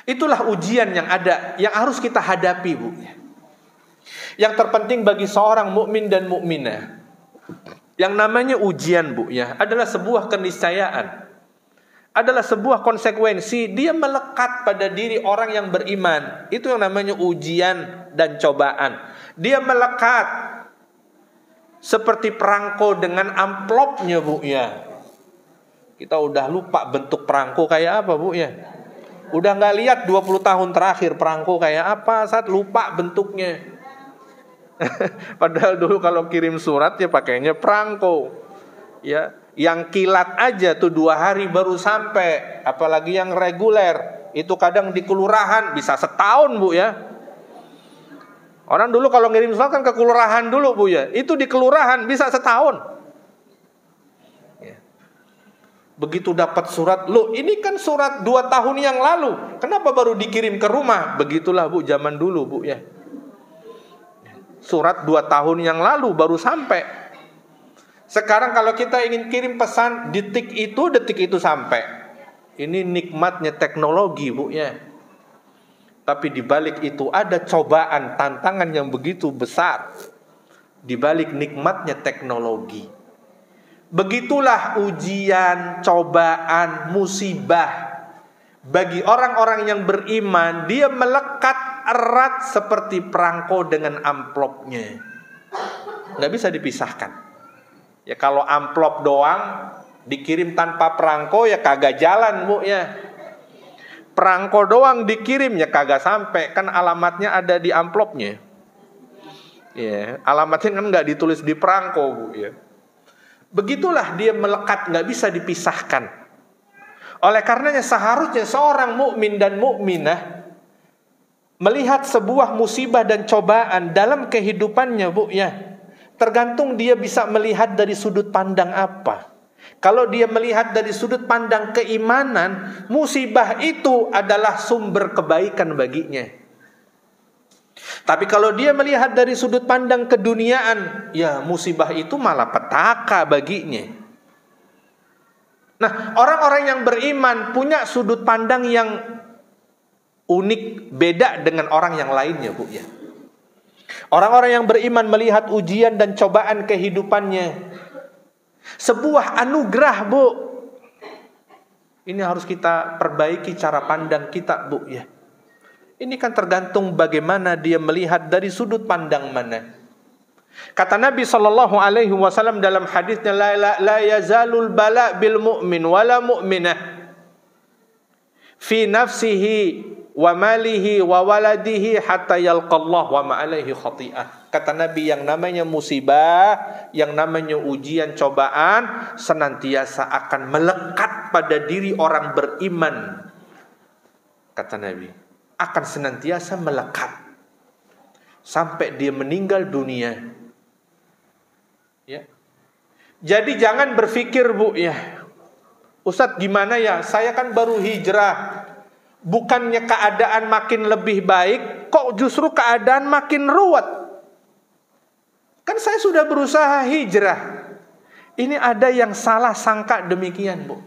Itulah ujian yang ada, yang harus kita hadapi, Bu. Yang terpenting bagi seorang mukmin dan mukminah, yang namanya ujian, Bu ya, adalah sebuah keniscayaan, adalah sebuah konsekuensi. Dia melekat pada diri orang yang beriman. Itu yang namanya ujian dan cobaan. Dia melekat seperti perangko dengan amplopnya, Bu ya. Kita udah lupa bentuk perangko kayak apa, Bu ya. Udah nggak lihat 20 tahun terakhir perangko kayak apa, saat lupa bentuknya. Padahal dulu kalau kirim surat ya pakainya perangko. Ya, yang kilat aja tuh 2 hari baru sampai, apalagi yang reguler. Itu kadang di kelurahan bisa setahun, Bu ya. Orang dulu kalau ngirim surat kan ke kelurahan dulu, Bu ya. Itu di kelurahan bisa setahun. Ya. Begitu dapat surat, loh ini kan surat 2 tahun yang lalu, kenapa baru dikirim ke rumah? Begitulah, Bu, zaman dulu, Bu ya. Surat 2 tahun yang lalu baru sampai. Sekarang kalau kita ingin kirim pesan, detik itu sampai. Ini nikmatnya teknologi, Bu ya. Tapi di balik itu ada cobaan, tantangan yang begitu besar. Di balik nikmatnya teknologi. Begitulah ujian, cobaan, musibah. Bagi orang-orang yang beriman, dia melekat erat seperti perangko dengan amplopnya. Nggak bisa dipisahkan. Ya kalau amplop doang dikirim tanpa perangko ya kagak jalan, Bu ya. Perangko doang dikirim ya kagak sampai, kan alamatnya ada di amplopnya. Ya, alamatnya kan nggak ditulis di perangko, Bu ya. Begitulah dia melekat, nggak bisa dipisahkan. Oleh karenanya seharusnya seorang mukmin dan mukminah melihat sebuah musibah dan cobaan dalam kehidupannya, Bu ya. Tergantung dia bisa melihat dari sudut pandang apa. Kalau dia melihat dari sudut pandang keimanan, musibah itu adalah sumber kebaikan baginya. Tapi kalau dia melihat dari sudut pandang keduniaan, ya musibah itu malah petaka baginya. Nah, orang-orang yang beriman punya sudut pandang yang unik, beda dengan orang yang lainnya, Bu ya. Orang-orang yang beriman melihat ujian dan cobaan kehidupannya sebuah anugerah, Bu. Ini harus kita perbaiki cara pandang kita, Bu ya. Ini kan tergantung bagaimana dia melihat dari sudut pandang mana. Kata Nabi SAW dalam hadisnya, la yazalul bala bil mu'min wala mu'minah fi nafsihi wa malihi wa waladihi hatta yalqallah wa ma'alaihi khati'ah. Kata Nabi, yang namanya musibah, yang namanya ujian, cobaan senantiasa akan melekat pada diri orang beriman. Kata Nabi, akan senantiasa melekat. sampai dia meninggal dunia. Ya. Jadi jangan berpikir, Bu, ya, Ustadz gimana ya, saya kan baru hijrah, bukannya keadaan makin lebih baik, kok justru keadaan makin ruwet? Kan saya sudah berusaha hijrah. Ini ada yang salah sangka demikian, Bu.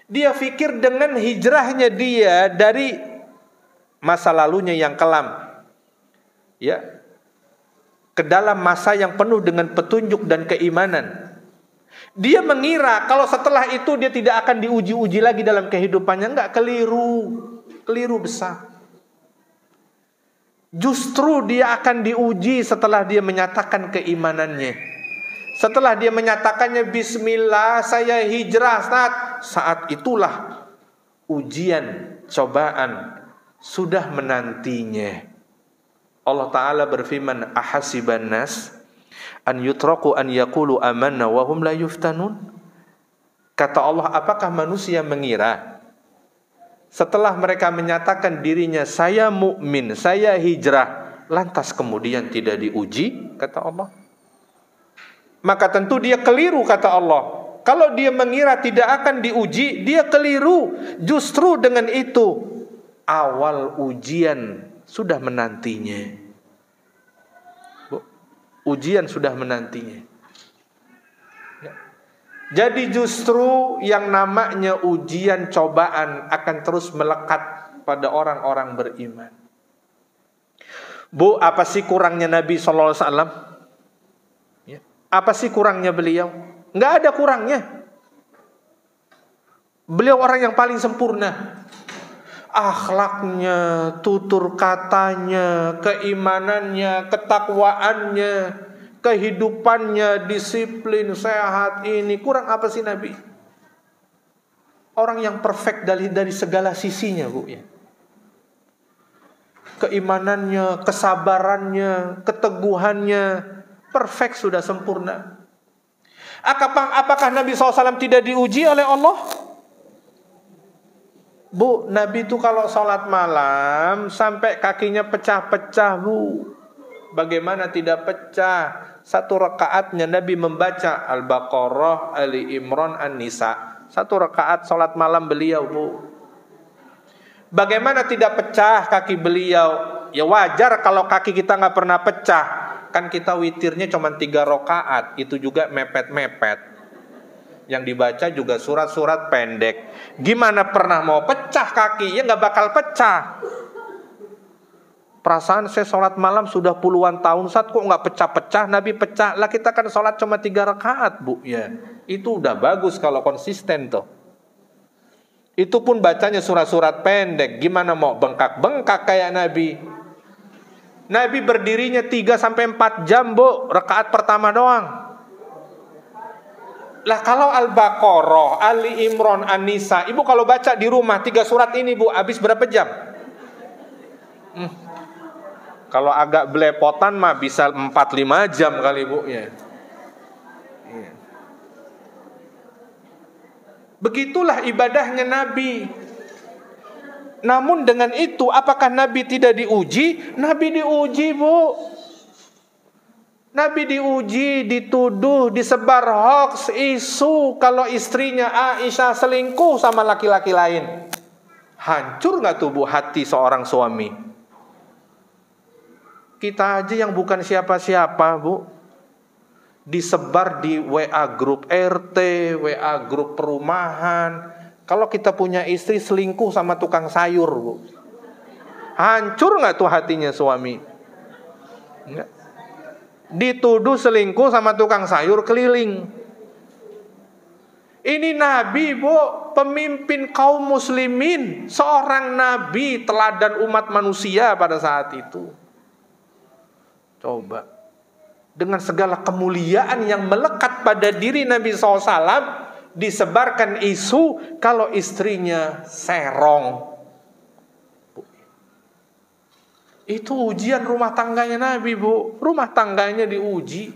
Dia pikir dengan hijrahnya dia dari masa lalunya yang kelam, ya, ke dalam masa yang penuh dengan petunjuk dan keimanan. Dia mengira kalau setelah itu dia tidak akan diuji-uji lagi dalam kehidupannya. Enggak, keliru besar. Justru dia akan diuji setelah dia menyatakan keimanannya. Setelah dia menyatakannya, bismillah saya hijrah, saat itulah ujian, cobaan sudah menantinya. Allah Ta'ala berfirman, ahasiban nas an yutraku an yaqulu amanna wa hum la yuftanun. Kata Allah, apakah manusia mengira setelah mereka menyatakan dirinya saya mukmin, saya hijrah, lantas kemudian tidak diuji? Kata Allah. Maka tentu dia keliru, kata Allah. Kalau dia mengira tidak akan diuji, dia keliru. Justru dengan itu awal ujian sudah menantinya. Ujian sudah menantinya. Jadi justru yang namanya ujian, cobaan akan terus melekat pada orang-orang beriman. Bu, apa sih kurangnya Nabi SAW? Apa sih kurangnya beliau? Nggak ada kurangnya. Beliau orang yang paling sempurna. Akhlaknya, tutur katanya, keimanannya, ketakwaannya, kehidupannya, disiplin, sehat ini. Kurang apa sih Nabi? Orang yang perfect dari segala sisinya, Bu, ya. Keimanannya, kesabarannya, keteguhannya, perfect, sudah sempurna. Apakah Nabi SAW tidak diuji oleh Allah? Bu, Nabi itu kalau sholat malam sampai kakinya pecah-pecah, Bu. Bagaimana tidak pecah? Satu rakaatnya Nabi membaca Al-Baqarah, Ali Imran, An-Nisa. Satu rakaat sholat malam beliau, Bu. Bagaimana tidak pecah kaki beliau? Ya wajar kalau kaki kita nggak pernah pecah. Kan kita witirnya cuma 3 rakaat, itu juga mepet-mepet. Yang dibaca juga surat-surat pendek. Gimana pernah mau pecah kaki? Ya nggak bakal pecah. Perasaan saya sholat malam sudah puluhan tahun, saat kok nggak pecah-pecah? Nabi pecah. Lah kita kan sholat cuma 3 rakaat, Bu. Ya, itu udah bagus kalau konsisten tuh. Itu pun bacanya surat-surat pendek. Gimana mau bengkak-bengkak kayak Nabi? Nabi berdirinya 3-4 jam, Bu, rakaat pertama doang. Lah kalau Al-Baqarah, Ali Imran, An-Nisa, Ibu kalau baca di rumah 3 surat ini, Bu, habis berapa jam? Kalau agak belepotan mah bisa 4-5 jam kali, Bu, ya. Begitulah ibadahnya Nabi. Namun dengan itu apakah Nabi tidak diuji? Nabi diuji, Bu. Nabi diuji, dituduh, disebar hoax, isu kalau istrinya Aisyah selingkuh sama laki-laki lain. Hancur gak tuh, Bu, hati seorang suami? Kita aja yang bukan siapa-siapa, Bu, disebar di WA grup RT, WA grup perumahan. Kalau kita punya istri selingkuh sama tukang sayur, Bu, hancur gak tuh hatinya suami? Enggak. Dituduh selingkuh sama tukang sayur keliling. Ini Nabi, Bu, pemimpin kaum muslimin, seorang Nabi, teladan umat manusia pada saat itu. Coba, dengan segala kemuliaan yang melekat pada diri Nabi SAW, disebarkan isu kalau istrinya serong. Itu ujian rumah tangganya Nabi, Bu. Rumah tangganya diuji.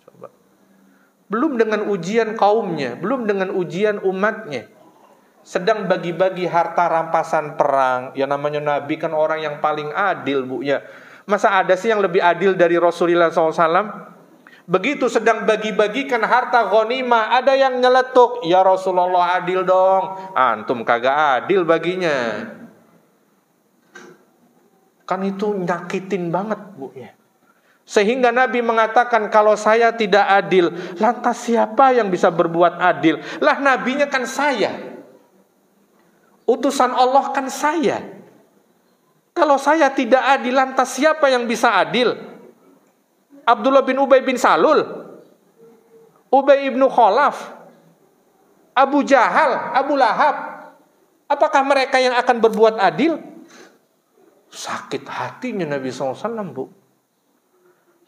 Coba. Belum dengan ujian kaumnya, belum dengan ujian umatnya. Sedang bagi-bagi harta rampasan perang. Ya namanya Nabi kan orang yang paling adil, Bu, ya. Masa ada sih yang lebih adil dari Rasulullah SAW? Begitu sedang bagi-bagikan harta ghanimah, ada yang nyeletuk, ya Rasulullah adil dong. Antum kagak adil baginya. Kan itu nyakitin banget, Bu ya. Sehingga Nabi mengatakan, kalau saya tidak adil, lantas siapa yang bisa berbuat adil? Lah nabinya kan saya. Utusan Allah kan saya. Kalau saya tidak adil, lantas siapa yang bisa adil? Abdullah bin Ubay bin Salul, Ubay ibnu Khalaf, Abu Jahal, Abu Lahab. Apakah mereka yang akan berbuat adil? Sakit hatinya Nabi SAW, Bu.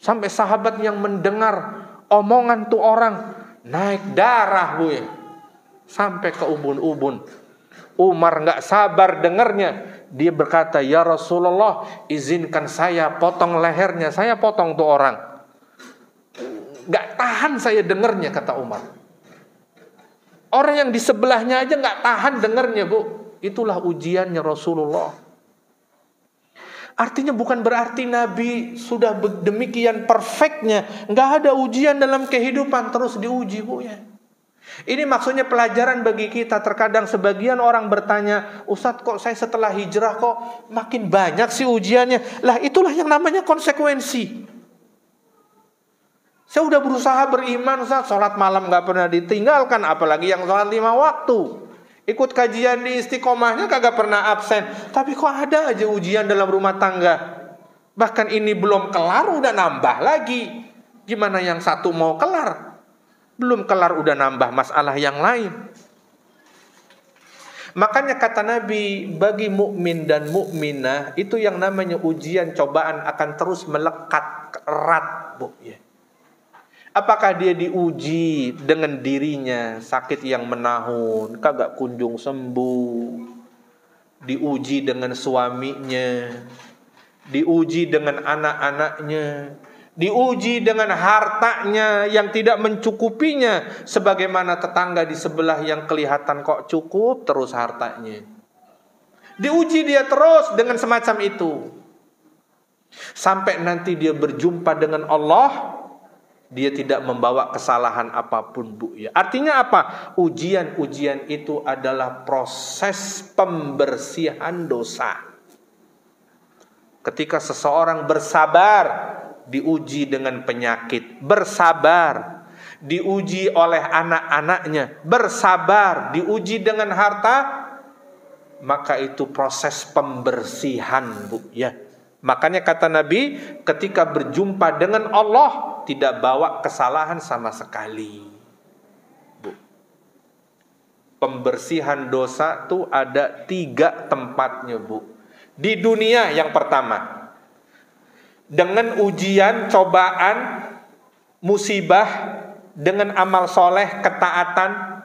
Sampai sahabat yang mendengar omongan tuh orang naik darah, Bu ya. Sampai ke ubun-ubun. Umar gak sabar dengarnya. Dia berkata, ya Rasulullah, izinkan saya potong lehernya. Saya potong tuh orang. Gak tahan saya dengarnya, kata Umar. Orang yang di sebelahnya aja gak tahan dengarnya, Bu. Itulah ujiannya Rasulullah. Artinya bukan berarti Nabi sudah demikian perfectnya, nggak ada ujian dalam kehidupan, terus diuji, Bu ya. Ini maksudnya pelajaran bagi kita. Terkadang sebagian orang bertanya, Ustadz kok saya setelah hijrah kok makin banyak sih ujiannya? Lah itulah yang namanya konsekuensi. Saya udah berusaha beriman, Ustadz, sholat malam nggak pernah ditinggalkan, apalagi yang sholat 5 waktu. Ikut kajian di Istiqomahnya kagak pernah absen. Tapi kok ada aja ujian dalam rumah tangga. Bahkan ini belum kelar udah nambah lagi. Gimana yang satu mau kelar? Belum kelar udah nambah masalah yang lain. Makanya kata Nabi, bagi mukmin dan mukminah itu yang namanya ujian, cobaan akan terus melekat erat, Bu ya. Apakah dia diuji dengan dirinya, sakit yang menahun, kagak kunjung sembuh. Diuji dengan suaminya, diuji dengan anak-anaknya, diuji dengan hartanya yang tidak mencukupinya, sebagaimana tetangga di sebelah yang kelihatan kok cukup terus hartanya. Diuji dia terus dengan semacam itu. Sampai nanti dia berjumpa dengan Allah, dia tidak membawa kesalahan apapun, Bu ya. Artinya apa? Ujian-ujian itu adalah proses pembersihan dosa. Ketika seseorang bersabar, diuji dengan penyakit, bersabar, diuji oleh anak-anaknya, bersabar, diuji dengan harta, maka itu proses pembersihan, Bu ya. Makanya kata Nabi, ketika berjumpa dengan Allah, tidak bawa kesalahan sama sekali, Bu. Pembersihan dosa tuh ada 3 tempatnya, Bu. Di dunia yang pertama, dengan ujian, cobaan, musibah, dengan amal soleh, ketaatan,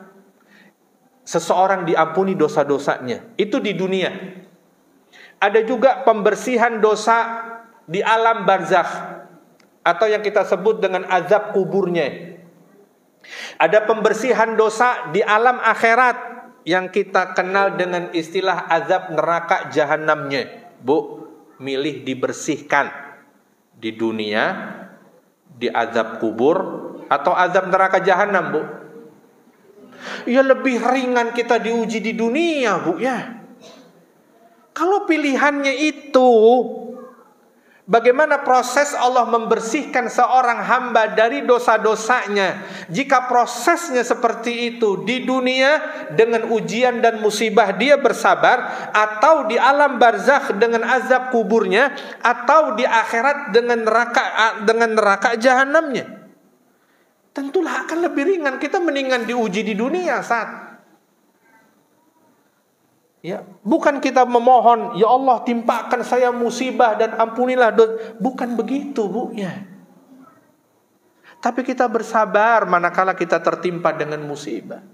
seseorang diampuni dosa-dosanya. Itu di dunia. Ada juga pembersihan dosa di alam barzakh, atau yang kita sebut dengan azab kuburnya. Ada pembersihan dosa di alam akhirat yang kita kenal dengan istilah azab neraka jahanamnya. Bu, milih dibersihkan di dunia, di azab kubur, atau azab neraka jahanam, Bu? Ya lebih ringan kita diuji di dunia, Bu ya. Kalau pilihannya itu, bagaimana proses Allah membersihkan seorang hamba dari dosa-dosanya? Jika prosesnya seperti itu di dunia dengan ujian dan musibah dia bersabar, atau di alam barzakh dengan azab kuburnya, atau di akhirat dengan neraka jahanamnya, tentulah akan lebih ringan. Kita mendingan diuji di dunia saat. Ya, bukan kita memohon, ya Allah timpakan saya musibah dan ampunilah dosa. Bukan begitu, Bu ya. Tapi kita bersabar manakala kita tertimpa dengan musibah.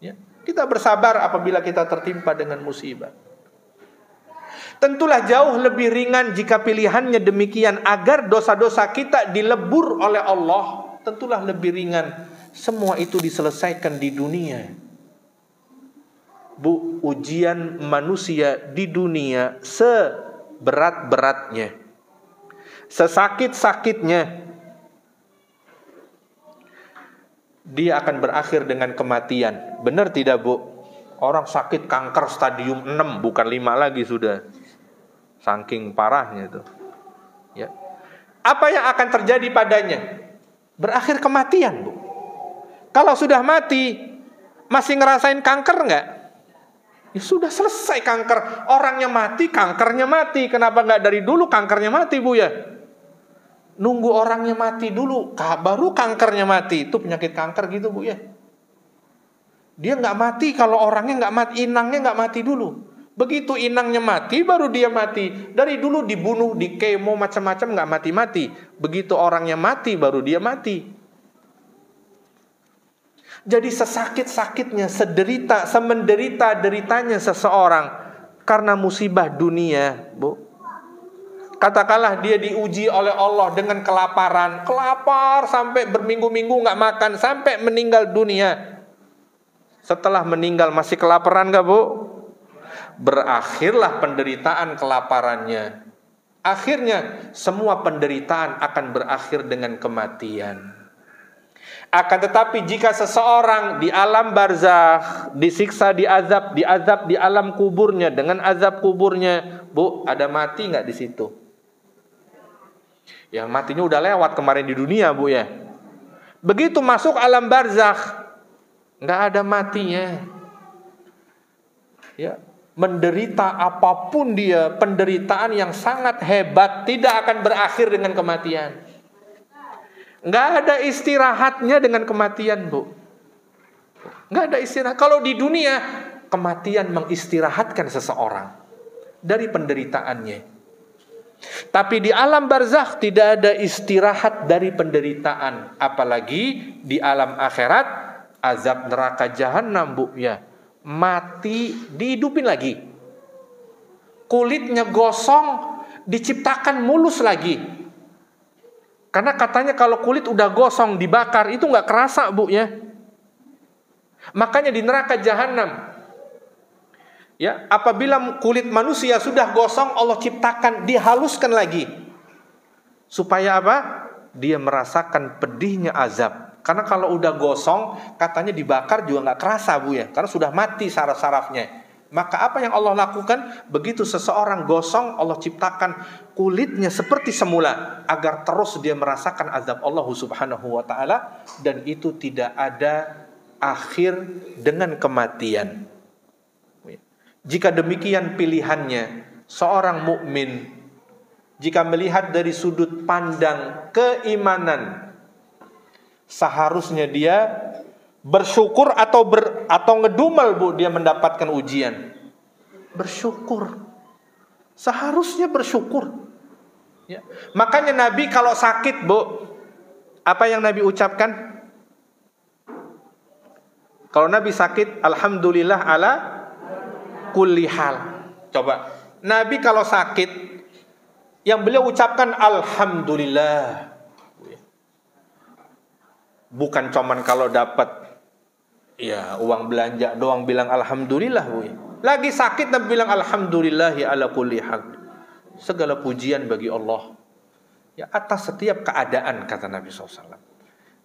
Ya, kita bersabar apabila kita tertimpa dengan musibah. Tentulah jauh lebih ringan jika pilihannya demikian, agar dosa-dosa kita dilebur oleh Allah. Tentulah lebih ringan. Semua itu diselesaikan di dunia. Bu, ujian manusia di dunia seberat-beratnya sesakit-sakitnya, dia akan berakhir dengan kematian. Benar tidak, Bu? Orang sakit kanker stadium 6, bukan 5 lagi sudah. Saking parahnya itu. Ya. Apa yang akan terjadi padanya? Berakhir kematian, Bu. Kalau sudah mati, masih ngerasain kanker enggak? Ya sudah selesai kanker. Orangnya mati, kankernya mati. Kenapa enggak dari dulu kankernya mati, Bu ya? Nunggu orangnya mati dulu, baru kankernya mati. Itu penyakit kanker gitu, Bu ya. Dia nggak mati kalau orangnya nggak mati, inangnya nggak mati dulu. Begitu inangnya mati, baru dia mati. Dari dulu dibunuh, di kemo macam-macam nggak mati-mati. Begitu orangnya mati, baru dia mati. Jadi sesakit-sakitnya, semenderita-deritanya seseorang karena musibah dunia, Bu. Katakanlah dia diuji oleh Allah dengan kelaparan, kelapar sampai berminggu-minggu nggak makan, sampai meninggal dunia. Setelah meninggal masih kelaparan nggak, Bu? Berakhirlah penderitaan kelaparannya. Akhirnya semua penderitaan akan berakhir dengan kematian. Akan tetapi jika seseorang di alam barzakh disiksa, diazab di alam kuburnya dengan azab kuburnya, Bu, ada mati nggak di situ? Yang matinya udah lewat kemarin di dunia, Bu ya. Begitu masuk alam barzakh, nggak ada matinya. Ya, menderita apapun dia, penderitaan yang sangat hebat tidak akan berakhir dengan kematian. Nggak ada istirahatnya dengan kematian, Bu. Nggak ada istirahat. Kalau di dunia, kematian mengistirahatkan seseorang dari penderitaannya. Tapi di alam barzakh tidak ada istirahat dari penderitaan. Apalagi di alam akhirat, azab neraka jahanam, Bu ya. Mati dihidupin lagi. Kulitnya gosong, diciptakan mulus lagi. Karena katanya kalau kulit udah gosong dibakar itu nggak kerasa, Bu ya. Makanya di neraka jahanam, ya, apabila kulit manusia sudah gosong, Allah ciptakan, dihaluskan lagi. Supaya apa? Dia merasakan pedihnya azab. Karena kalau udah gosong, katanya dibakar juga nggak kerasa, Bu ya. Karena sudah mati saraf-sarafnya. Maka apa yang Allah lakukan? Begitu seseorang gosong, Allah ciptakan kulitnya seperti semula, agar terus dia merasakan azab Allah subhanahu wa ta'ala. Dan itu tidak ada akhir dengan kematian. Jika demikian pilihannya, seorang mukmin jika melihat dari sudut pandang keimanan, seharusnya dia bersyukur atau ngedumel, Bu, dia mendapatkan ujian. Bersyukur. Seharusnya bersyukur. Ya. Makanya Nabi kalau sakit, Bu, apa yang Nabi ucapkan? Kalau Nabi sakit, alhamdulillah ala kulli hal. Coba, Nabi kalau sakit, yang beliau ucapkan alhamdulillah. Bukan cuman kalau dapat ya uang belanja doang bilang alhamdulillah, Bu. Lagi sakit Nabi bilang alhamdulillahi ala kulli hal. Segala pujian bagi Allah, ya, atas setiap keadaan, kata Nabi SAW.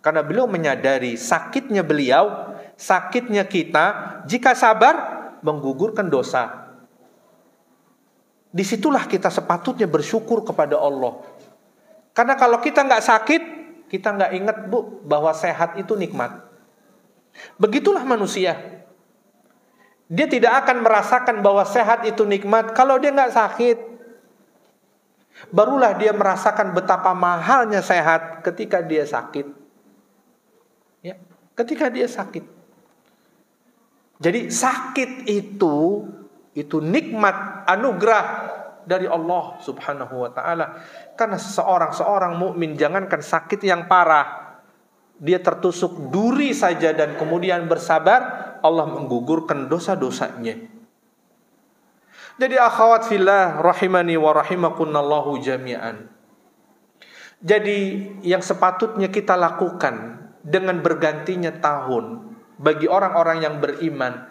Karena beliau menyadari sakitnya beliau, sakitnya kita, jika sabar menggugurkan dosa. Disitulah kita sepatutnya bersyukur kepada Allah. Karena kalau kita nggak sakit, kita nggak ingat, Bu, bahwa sehat itu nikmat. Begitulah manusia. Dia tidak akan merasakan bahwa sehat itu nikmat kalau dia nggak sakit. Barulah dia merasakan betapa mahalnya sehat ketika dia sakit. Ya, ketika dia sakit. Jadi sakit itu nikmat anugerah dari Allah subhanahu wa ta'ala. Karena seorang mukmin jangankan sakit yang parah, dia tertusuk duri saja dan kemudian bersabar, Allah menggugurkan dosa-dosanya. Jadi akhwat fillah rahimani wa rahimakunallahu jami'an. Jadi yang sepatutnya kita lakukan dengan bergantinya tahun bagi orang-orang yang beriman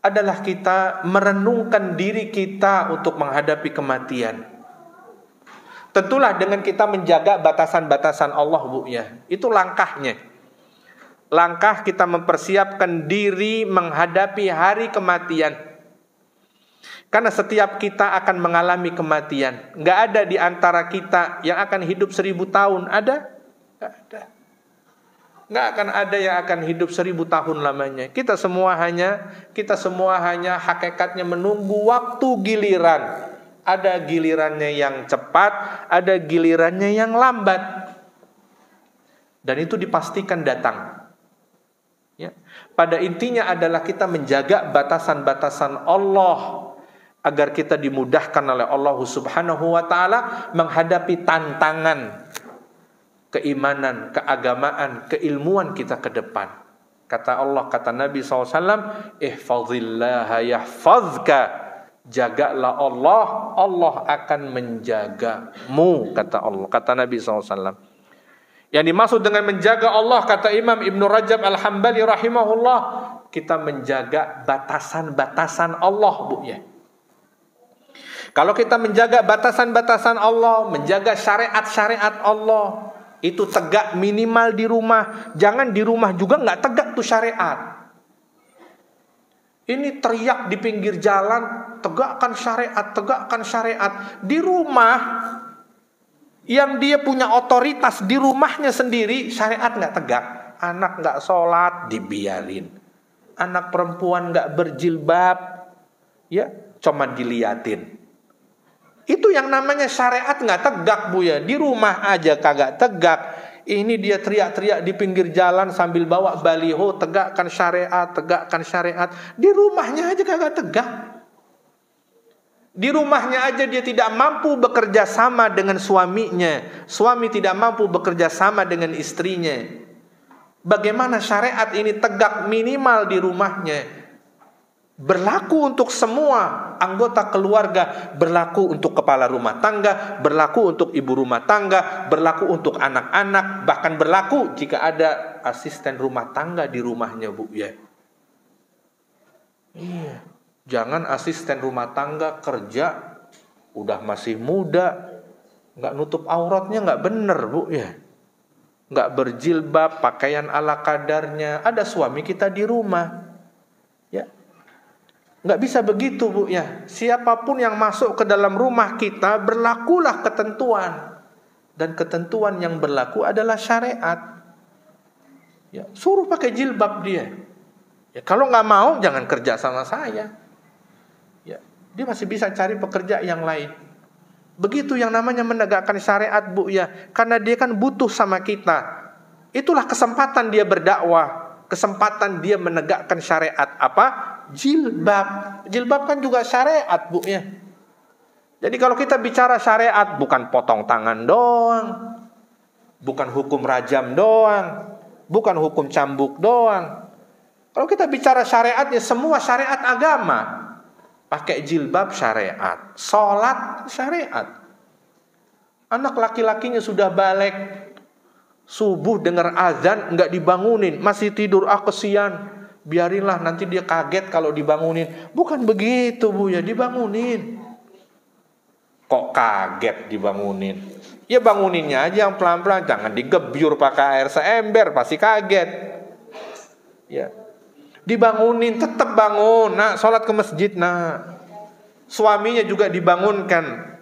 adalah kita merenungkan diri kita untuk menghadapi kematian. Tentulah dengan kita menjaga batasan-batasan Allah, Bu, ya. Itu langkahnya. Langkah kita mempersiapkan diri menghadapi hari kematian. Karena setiap kita akan mengalami kematian. Nggak ada di antara kita yang akan hidup 1000 tahun. Ada? Nggak ada. Nggak akan ada yang akan hidup 1000 tahun lamanya. Kita semua hanya hakikatnya menunggu waktu giliran. Ada gilirannya yang cepat, ada gilirannya yang lambat. Dan itu dipastikan datang. Ya. Pada intinya adalah kita menjaga batasan-batasan Allah agar kita dimudahkan oleh Allah Subhanahu wa taala menghadapi tantangan keimanan, keagamaan, keilmuan kita ke depan. Kata Allah, kata Nabi SAW, ihfazillaha yahfazka. Jagalah Allah, Allah akan menjagamu, kata Allah, kata Nabi SAW. Yang dimaksud dengan menjaga Allah, kata Imam Ibn Rajab Al-Hambali rahimahullah, kita menjaga batasan-batasan Allah, Bu, ya. Kalau kita menjaga batasan-batasan Allah, menjaga syariat-syariat Allah, itu tegak minimal di rumah. Jangan di rumah juga nggak tegak tuh syariat. Ini teriak di pinggir jalan, tegakkan syariat, tegakkan syariat. Di rumah, yang dia punya otoritas di rumahnya sendiri, syariat nggak tegak. Anak nggak sholat, dibiarin. Anak perempuan nggak berjilbab, ya cuma diliatin. Itu yang namanya syariat nggak tegak, Bu, ya. Di rumah aja kagak tegak. Ini dia teriak-teriak di pinggir jalan sambil bawa baliho, tegakkan syariat, tegakkan syariat. Di rumahnya aja kagak tegak. Di rumahnya aja dia tidak mampu bekerja sama dengan suaminya. Suami tidak mampu bekerja sama dengan istrinya. Bagaimana syariat ini tegak minimal di rumahnya? Berlaku untuk semua anggota keluarga, berlaku untuk kepala rumah tangga, berlaku untuk ibu rumah tangga, berlaku untuk anak-anak, bahkan berlaku jika ada asisten rumah tangga di rumahnya, Bu, ya. Iya. Jangan asisten rumah tangga kerja udah masih muda, nggak nutup auratnya, nggak bener, Bu, ya. Nggak berjilbab, pakaian ala kadarnya. Ada suami kita di rumah, ya. Nggak bisa begitu, Bu, ya. Siapapun yang masuk ke dalam rumah kita, berlakulah ketentuan. Dan ketentuan yang berlaku adalah syariat. Ya, suruh pakai jilbab dia. Ya, kalau nggak mau, jangan kerja sama saya. Ya, dia masih bisa cari pekerja yang lain. Begitu yang namanya menegakkan syariat, Bu, ya. Karena dia kan butuh sama kita. Itulah kesempatan dia berdakwah. Kesempatan dia menegakkan syariat. Apa? Jilbab. Jilbab kan juga syariat, Bu, ya. Jadi kalau kita bicara syariat, bukan potong tangan doang, bukan hukum rajam doang, bukan hukum cambuk doang. Kalau kita bicara syariatnya, semua syariat agama. Pakai jilbab syariat, sholat syariat. Anak laki-lakinya sudah balik, subuh dengar azan nggak dibangunin, masih tidur, kesian. Biarinlah, nanti dia kaget kalau dibangunin. Bukan begitu, Bu, ya, dibangunin. Kok kaget dibangunin? Ya banguninnya aja yang pelan-pelan, jangan digebyur pakai air seember, pasti kaget. Ya. Dibangunin, tetap bangun, nak, sholat ke masjid, nak. Suaminya juga dibangunkan.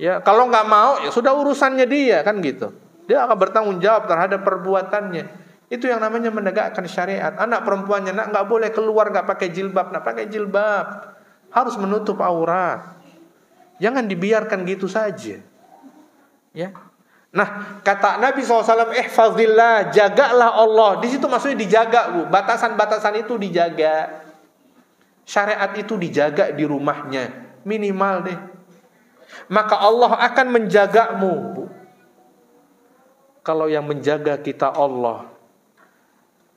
Ya, kalau nggak mau, ya sudah urusannya dia, kan gitu. Dia akan bertanggung jawab terhadap perbuatannya. Itu yang namanya menegakkan syariat. Anak perempuannya, nak, nggak boleh keluar nggak pakai jilbab, nak, pakai jilbab. Harus menutup aurat. Jangan dibiarkan gitu saja. Ya. Nah, kata Nabi SAW, ihfazillah, jagalah Allah. Di situ maksudnya dijaga, Bu. Batasan-batasan itu dijaga. Syariat itu dijaga di rumahnya. Minimal deh. Maka Allah akan menjagamu, Bu. Kalau yang menjaga kita Allah,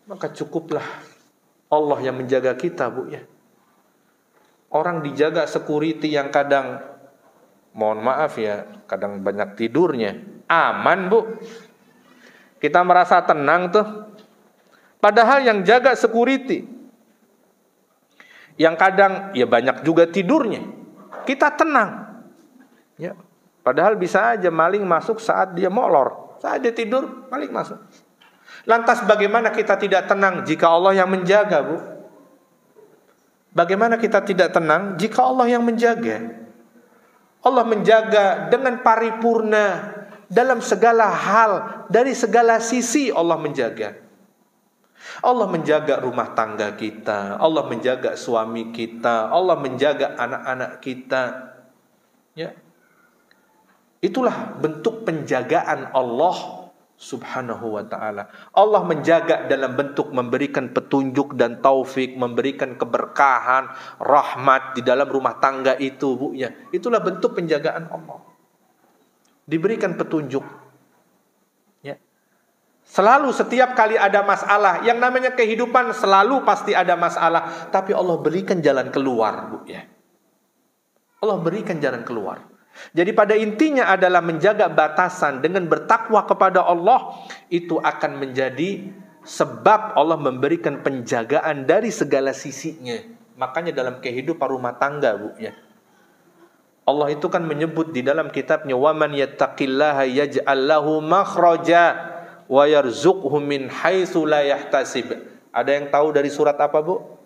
maka cukuplah Allah yang menjaga kita, Bu, ya. Orang dijaga security yang kadang, mohon maaf ya, kadang banyak tidurnya, aman, Bu. Kita merasa tenang tuh. Padahal yang jaga security, yang kadang ya banyak juga tidurnya, kita tenang. Ya. Padahal bisa aja maling masuk saat dia molor. Saat dia tidur, maling masuk. Lantas bagaimana kita tidak tenang jika Allah yang menjaga, Bu? Bagaimana kita tidak tenang jika Allah yang menjaga? Allah menjaga dengan paripurna dalam segala hal, dari segala sisi Allah menjaga. Allah menjaga rumah tangga kita, Allah menjaga suami kita, Allah menjaga anak-anak kita. Ya. Itulah bentuk penjagaan Allah Subhanahu wa ta'ala. Allah menjaga dalam bentuk memberikan petunjuk dan taufik, memberikan keberkahan, rahmat di dalam rumah tangga itu, Bu, ya. Itulah bentuk penjagaan Allah. Diberikan petunjuk. Ya. Selalu setiap kali ada masalah, yang namanya kehidupan selalu pasti ada masalah, tapi Allah berikan jalan keluar, Bu, ya. Allah berikan jalan keluar. Jadi pada intinya adalah menjaga batasan dengan bertakwa kepada Allah, itu akan menjadi sebab Allah memberikan penjagaan dari segala sisinya. Makanya dalam kehidupan rumah tangga, Bu, ya, Allah itu kan menyebut di dalam kitabnya, "Waman yattaqillaha yaj'al lahu makhraja wa yarzuqhu min haitsu la yahtasib." Ada yang tahu dari surat apa, Bu?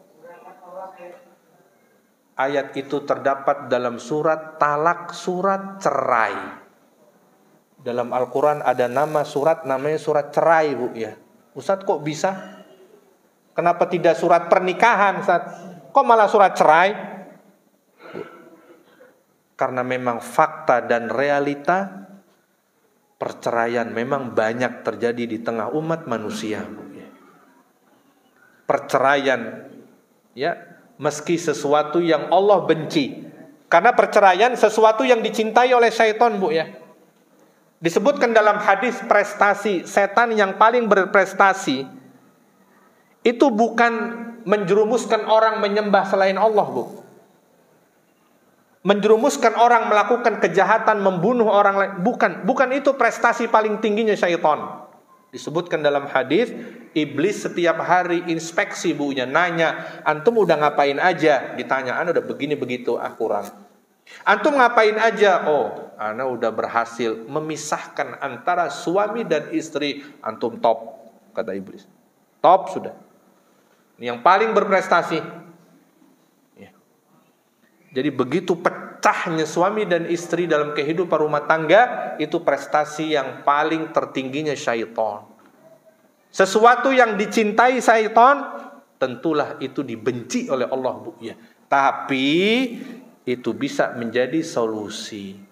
Ayat itu terdapat dalam surat talak, surat cerai. Dalam Al-Quran ada nama surat, namanya surat cerai, Bu, ya. Ustadz, kok bisa? Kenapa tidak surat pernikahan, Ustadz? Kok malah surat cerai? Karena memang fakta dan realita perceraian memang banyak terjadi di tengah umat manusia, Bu, ya. Perceraian, ya, meski sesuatu yang Allah benci. Karena perceraian sesuatu yang dicintai oleh syaitan, Bu, ya. Disebutkan dalam hadis prestasi, setan yang paling berprestasi itu bukan menjerumuskan orang menyembah selain Allah, Bu. Menjerumuskan orang melakukan kejahatan, membunuh orang lain, bukan itu prestasi paling tingginya syaitan. Disebutkan dalam hadis, iblis setiap hari inspeksi, Bu, nya, nanya, "Antum udah ngapain aja?" Ditanya, "Ana udah begini begitu, kurang." "Antum ngapain aja?" "Oh, ana udah berhasil memisahkan antara suami dan istri." "Antum top," kata iblis. Top sudah. Ini yang paling berprestasi. Ya. Jadi begitu pecahnya suami dan istri dalam kehidupan rumah tangga, itu prestasi yang paling tertingginya syaitan. Sesuatu yang dicintai syaitan, tentulah itu dibenci oleh Allah, Bu, ya. Tapi itu bisa menjadi solusi.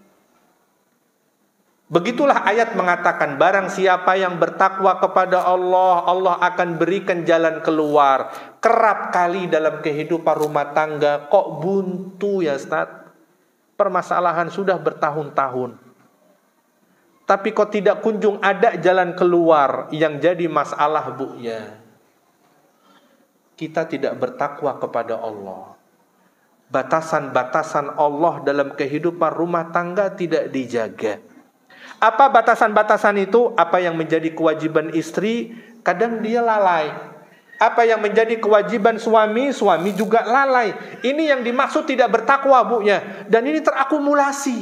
Begitulah ayat mengatakan, barang siapa yang bertakwa kepada Allah, Allah akan berikan jalan keluar. Kerap kali dalam kehidupan rumah tangga, kok buntu, ya Ustaz? Permasalahan sudah bertahun-tahun, tapi kok tidak kunjung ada jalan keluar. Yang jadi masalah, Bu, ya, kita tidak bertakwa kepada Allah. Batasan-batasan Allah dalam kehidupan rumah tangga tidak dijaga. Apa batasan-batasan itu? Apa yang menjadi kewajiban istri, kadang dia lalai. Apa yang menjadi kewajiban suami, suami juga lalai. Ini yang dimaksud tidak bertakwa, Bu, ya. Dan ini terakumulasi.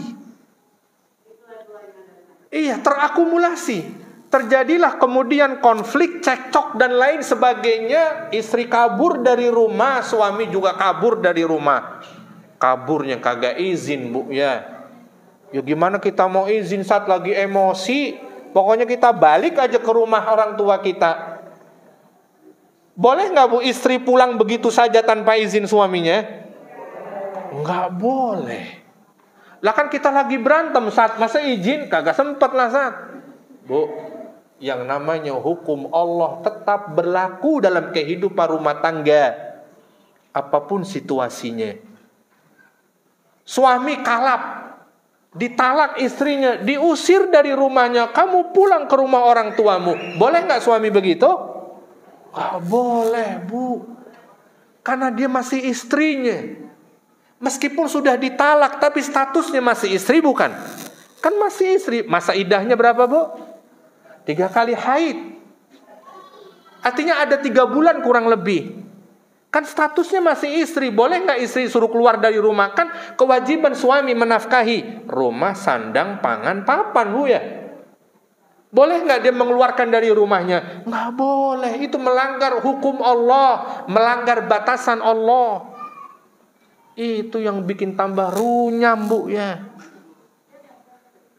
Iya, terakumulasi. Terjadilah kemudian konflik, cekcok dan lain sebagainya. Istri kabur dari rumah, suami juga kabur dari rumah. Kaburnya kagak izin, Bu, ya. Ya gimana kita mau izin saat lagi emosi? Pokoknya kita balik aja ke rumah orang tua kita. Boleh nggak, Bu, istri pulang begitu saja tanpa izin suaminya? Nggak boleh. Lah kan kita lagi berantem saat, masa izin? Kagak sempet lah saat. Bu, yang namanya hukum Allah tetap berlaku dalam kehidupan rumah tangga, apapun situasinya. Suami kalap, ditalak istrinya, diusir dari rumahnya, kamu pulang ke rumah orang tuamu. Boleh nggak suami begitu? Nggak boleh, Bu. Karena dia masih istrinya. Meskipun sudah ditalak, tapi statusnya masih istri, bukan? Kan masih istri. Masa idahnya berapa, Bu? 3 kali haid. Artinya ada 3 bulan kurang lebih. Kan statusnya masih istri. Boleh nggak istri suruh keluar dari rumah? Kan kewajiban suami menafkahi rumah, sandang, pangan, papan, Bu ya. Boleh nggak dia mengeluarkan dari rumahnya? Nggak boleh. Itu melanggar hukum Allah, melanggar batasan Allah. Itu yang bikin tambah runyam, Bu ya.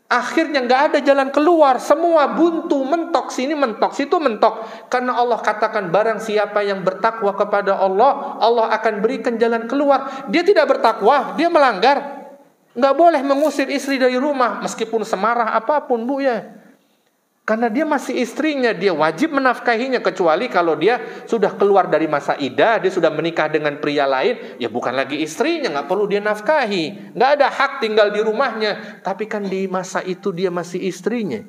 Akhirnya nggak ada jalan keluar, semua buntu, mentok sini mentok situ mentok. Karena Allah katakan barang siapa yang bertakwa kepada Allah, Allah akan berikan jalan keluar. Dia tidak bertakwa, dia melanggar. Nggak boleh mengusir istri dari rumah meskipun semarah apapun, Bu ya. Karena dia masih istrinya, dia wajib menafkahinya. Kecuali kalau dia sudah keluar dari masa iddah, dia sudah menikah dengan pria lain, ya bukan lagi istrinya, nggak perlu dia nafkahi. Nggak ada hak tinggal di rumahnya. Tapi kan di masa itu dia masih istrinya.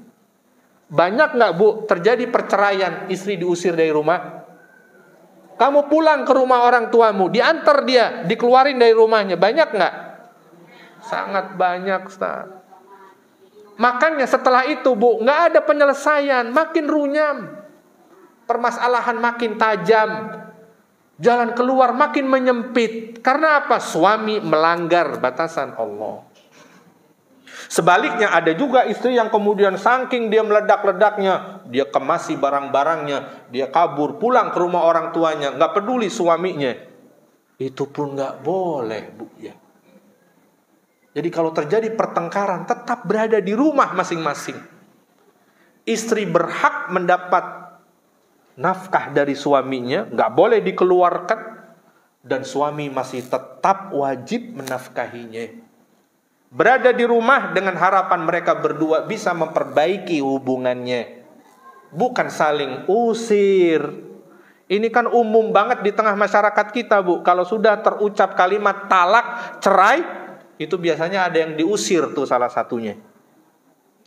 Banyak nggak, Bu, terjadi perceraian, istri diusir dari rumah? Kamu pulang ke rumah orang tuamu, diantar dia, dikeluarin dari rumahnya. Banyak nggak? Sangat banyak, Ustaz. Makanya setelah itu, Bu, nggak ada penyelesaian, makin runyam, permasalahan makin tajam, jalan keluar makin menyempit. Karena apa? Suami melanggar batasan Allah. Sebaliknya ada juga istri yang kemudian saking dia meledak-ledaknya, dia kemasi barang-barangnya, dia kabur pulang ke rumah orang tuanya, nggak peduli suaminya. Itu pun nggak boleh, Bu ya. Jadi kalau terjadi pertengkaran, tetap berada di rumah masing-masing. Istri berhak mendapat nafkah dari suaminya, nggak boleh dikeluarkan, dan suami masih tetap wajib menafkahinya. Berada di rumah dengan harapan mereka berdua bisa memperbaiki hubungannya, bukan saling usir. Ini kan umum banget di tengah masyarakat kita, Bu. Kalau sudah terucap kalimat talak, cerai, itu biasanya ada yang diusir tuh salah satunya.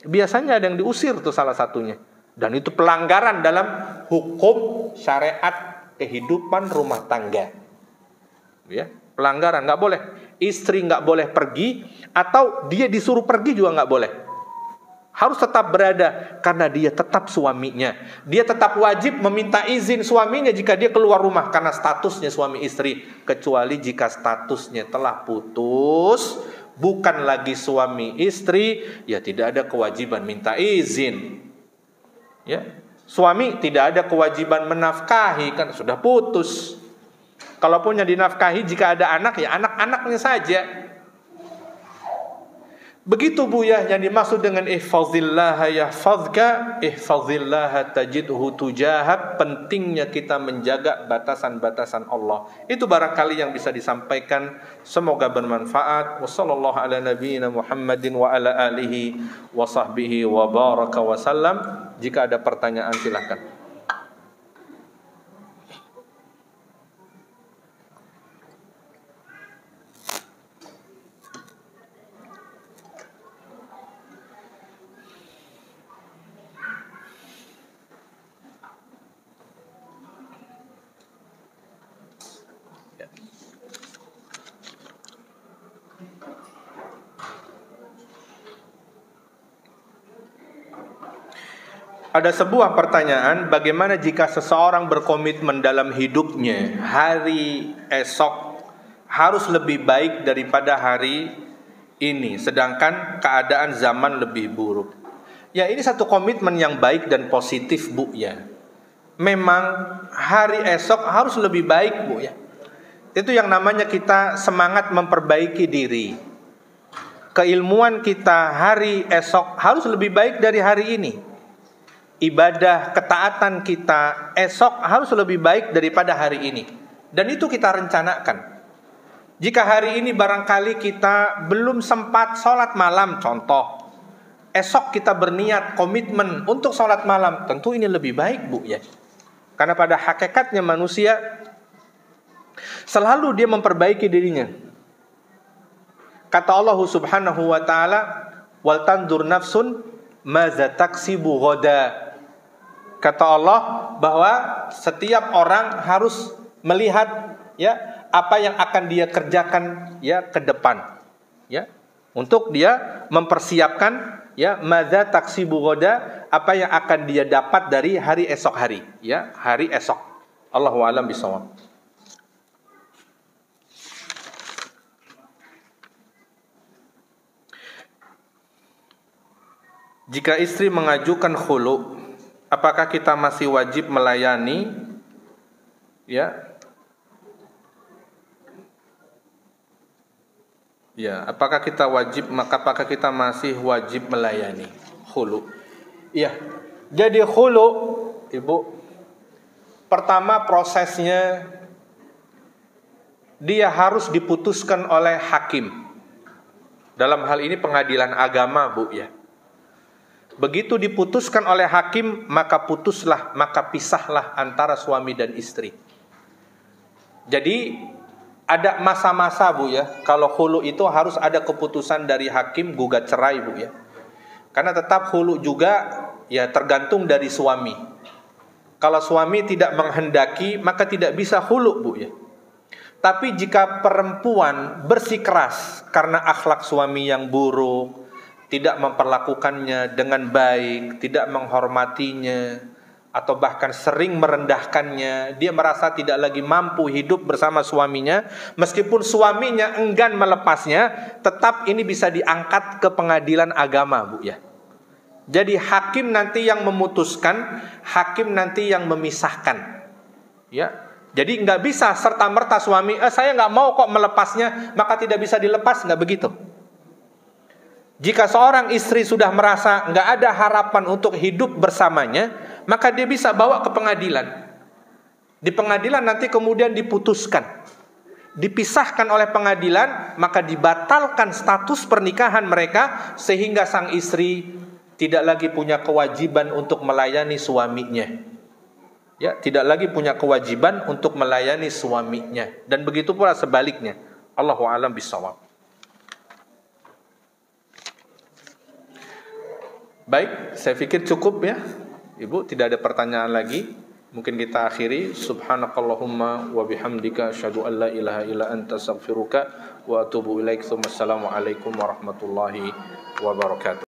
Biasanya ada yang diusir tuh salah satunya. Dan itu pelanggaran dalam hukum syariat kehidupan rumah tangga. Ya, pelanggaran, nggak boleh. Istri nggak boleh pergi, atau dia disuruh pergi juga nggak boleh. Harus tetap berada, karena dia tetap suaminya. Dia tetap wajib meminta izin suaminya jika dia keluar rumah, karena statusnya suami istri. Kecuali jika statusnya telah putus, bukan lagi suami istri, ya tidak ada kewajiban minta izin. Ya, suami tidak ada kewajiban menafkahi, kan sudah putus. Kalaupun yang dinafkahi jika ada anak, ya anak-anaknya saja. Begitu, Bu ya, yang dimaksud dengan ihfazillaha yahfazka, ihfazillaha tajidhu tujahak. Pentingnya kita menjaga batasan-batasan Allah. Itu barangkali yang bisa disampaikan. Semoga bermanfaat. Wassallallahu ala nabiyyina Muhammadin wa ala alihi wa sahbihi wa baraka wa sallam. Jika ada pertanyaan silakan. Ada sebuah pertanyaan, bagaimana jika seseorang berkomitmen dalam hidupnya hari esok harus lebih baik daripada hari ini, sedangkan keadaan zaman lebih buruk. Ya, ini satu komitmen yang baik dan positif, Bu ya. Memang hari esok harus lebih baik, Bu ya. Itu yang namanya kita semangat memperbaiki diri. Keilmuan kita hari esok harus lebih baik dari hari ini. Ibadah ketaatan kita esok harus lebih baik daripada hari ini. Dan itu kita rencanakan. Jika hari ini barangkali kita belum sempat sholat malam, contoh, esok kita berniat komitmen untuk sholat malam, tentu ini lebih baik, Bu ya. Karena pada hakikatnya manusia selalu dia memperbaiki dirinya. Kata Allah Subhanahu wa taala, "Wal tandur nafsun maza taksibu ghadan." Kata Allah bahwa setiap orang harus melihat ya apa yang akan dia kerjakan ya ke depan, ya, untuk dia mempersiapkan ya madza taksibu ghadan, apa yang akan dia dapat dari hari esok hari, ya, hari esok. Allahu a'lam bishawab. Jika istri mengajukan khulu, apakah kita masih wajib melayani? Ya. Ya, apakah kita masih wajib melayani khulu? Iya. Jadi khulu, Ibu, pertama prosesnya dia harus diputuskan oleh hakim. Dalam hal ini pengadilan agama, Bu, ya. Begitu diputuskan oleh hakim, maka pisahlah antara suami dan istri. Jadi ada masa-masa, Bu, ya. Kalau khulu itu harus ada keputusan dari hakim gugat cerai, Bu, ya. Karena tetap khulu juga ya tergantung dari suami. Kalau suami tidak menghendaki, maka tidak bisa khulu, Bu, ya. Tapi jika perempuan bersikeras karena akhlak suami yang buruk, tidak memperlakukannya dengan baik, tidak menghormatinya, atau bahkan sering merendahkannya, dia merasa tidak lagi mampu hidup bersama suaminya, meskipun suaminya enggan melepasnya, tetap ini bisa diangkat ke pengadilan agama, Bu, ya. Jadi hakim nanti yang memutuskan, hakim nanti yang memisahkan, ya. Jadi nggak bisa serta-merta suami, saya nggak mau kok melepasnya, maka tidak bisa dilepas, nggak begitu. Jika seorang istri sudah merasa nggak ada harapan untuk hidup bersamanya, maka dia bisa bawa ke pengadilan. Di pengadilan nanti kemudian diputuskan, dipisahkan oleh pengadilan, maka dibatalkan status pernikahan mereka, sehingga sang istri tidak lagi punya kewajiban untuk melayani suaminya. Ya, tidak lagi punya kewajiban untuk melayani suaminya, dan begitu pula sebaliknya. Allahu a'lam bishawab. Baik, saya pikir cukup, ya Ibu, tidak ada pertanyaan lagi. Mungkin kita akhiri. Subhanakallahumma wa bihamdika asyhadu an la ilaha illa anta astaghfiruka wa atubu ilaik. Assalamualaikum warahmatullahi wabarakatuh.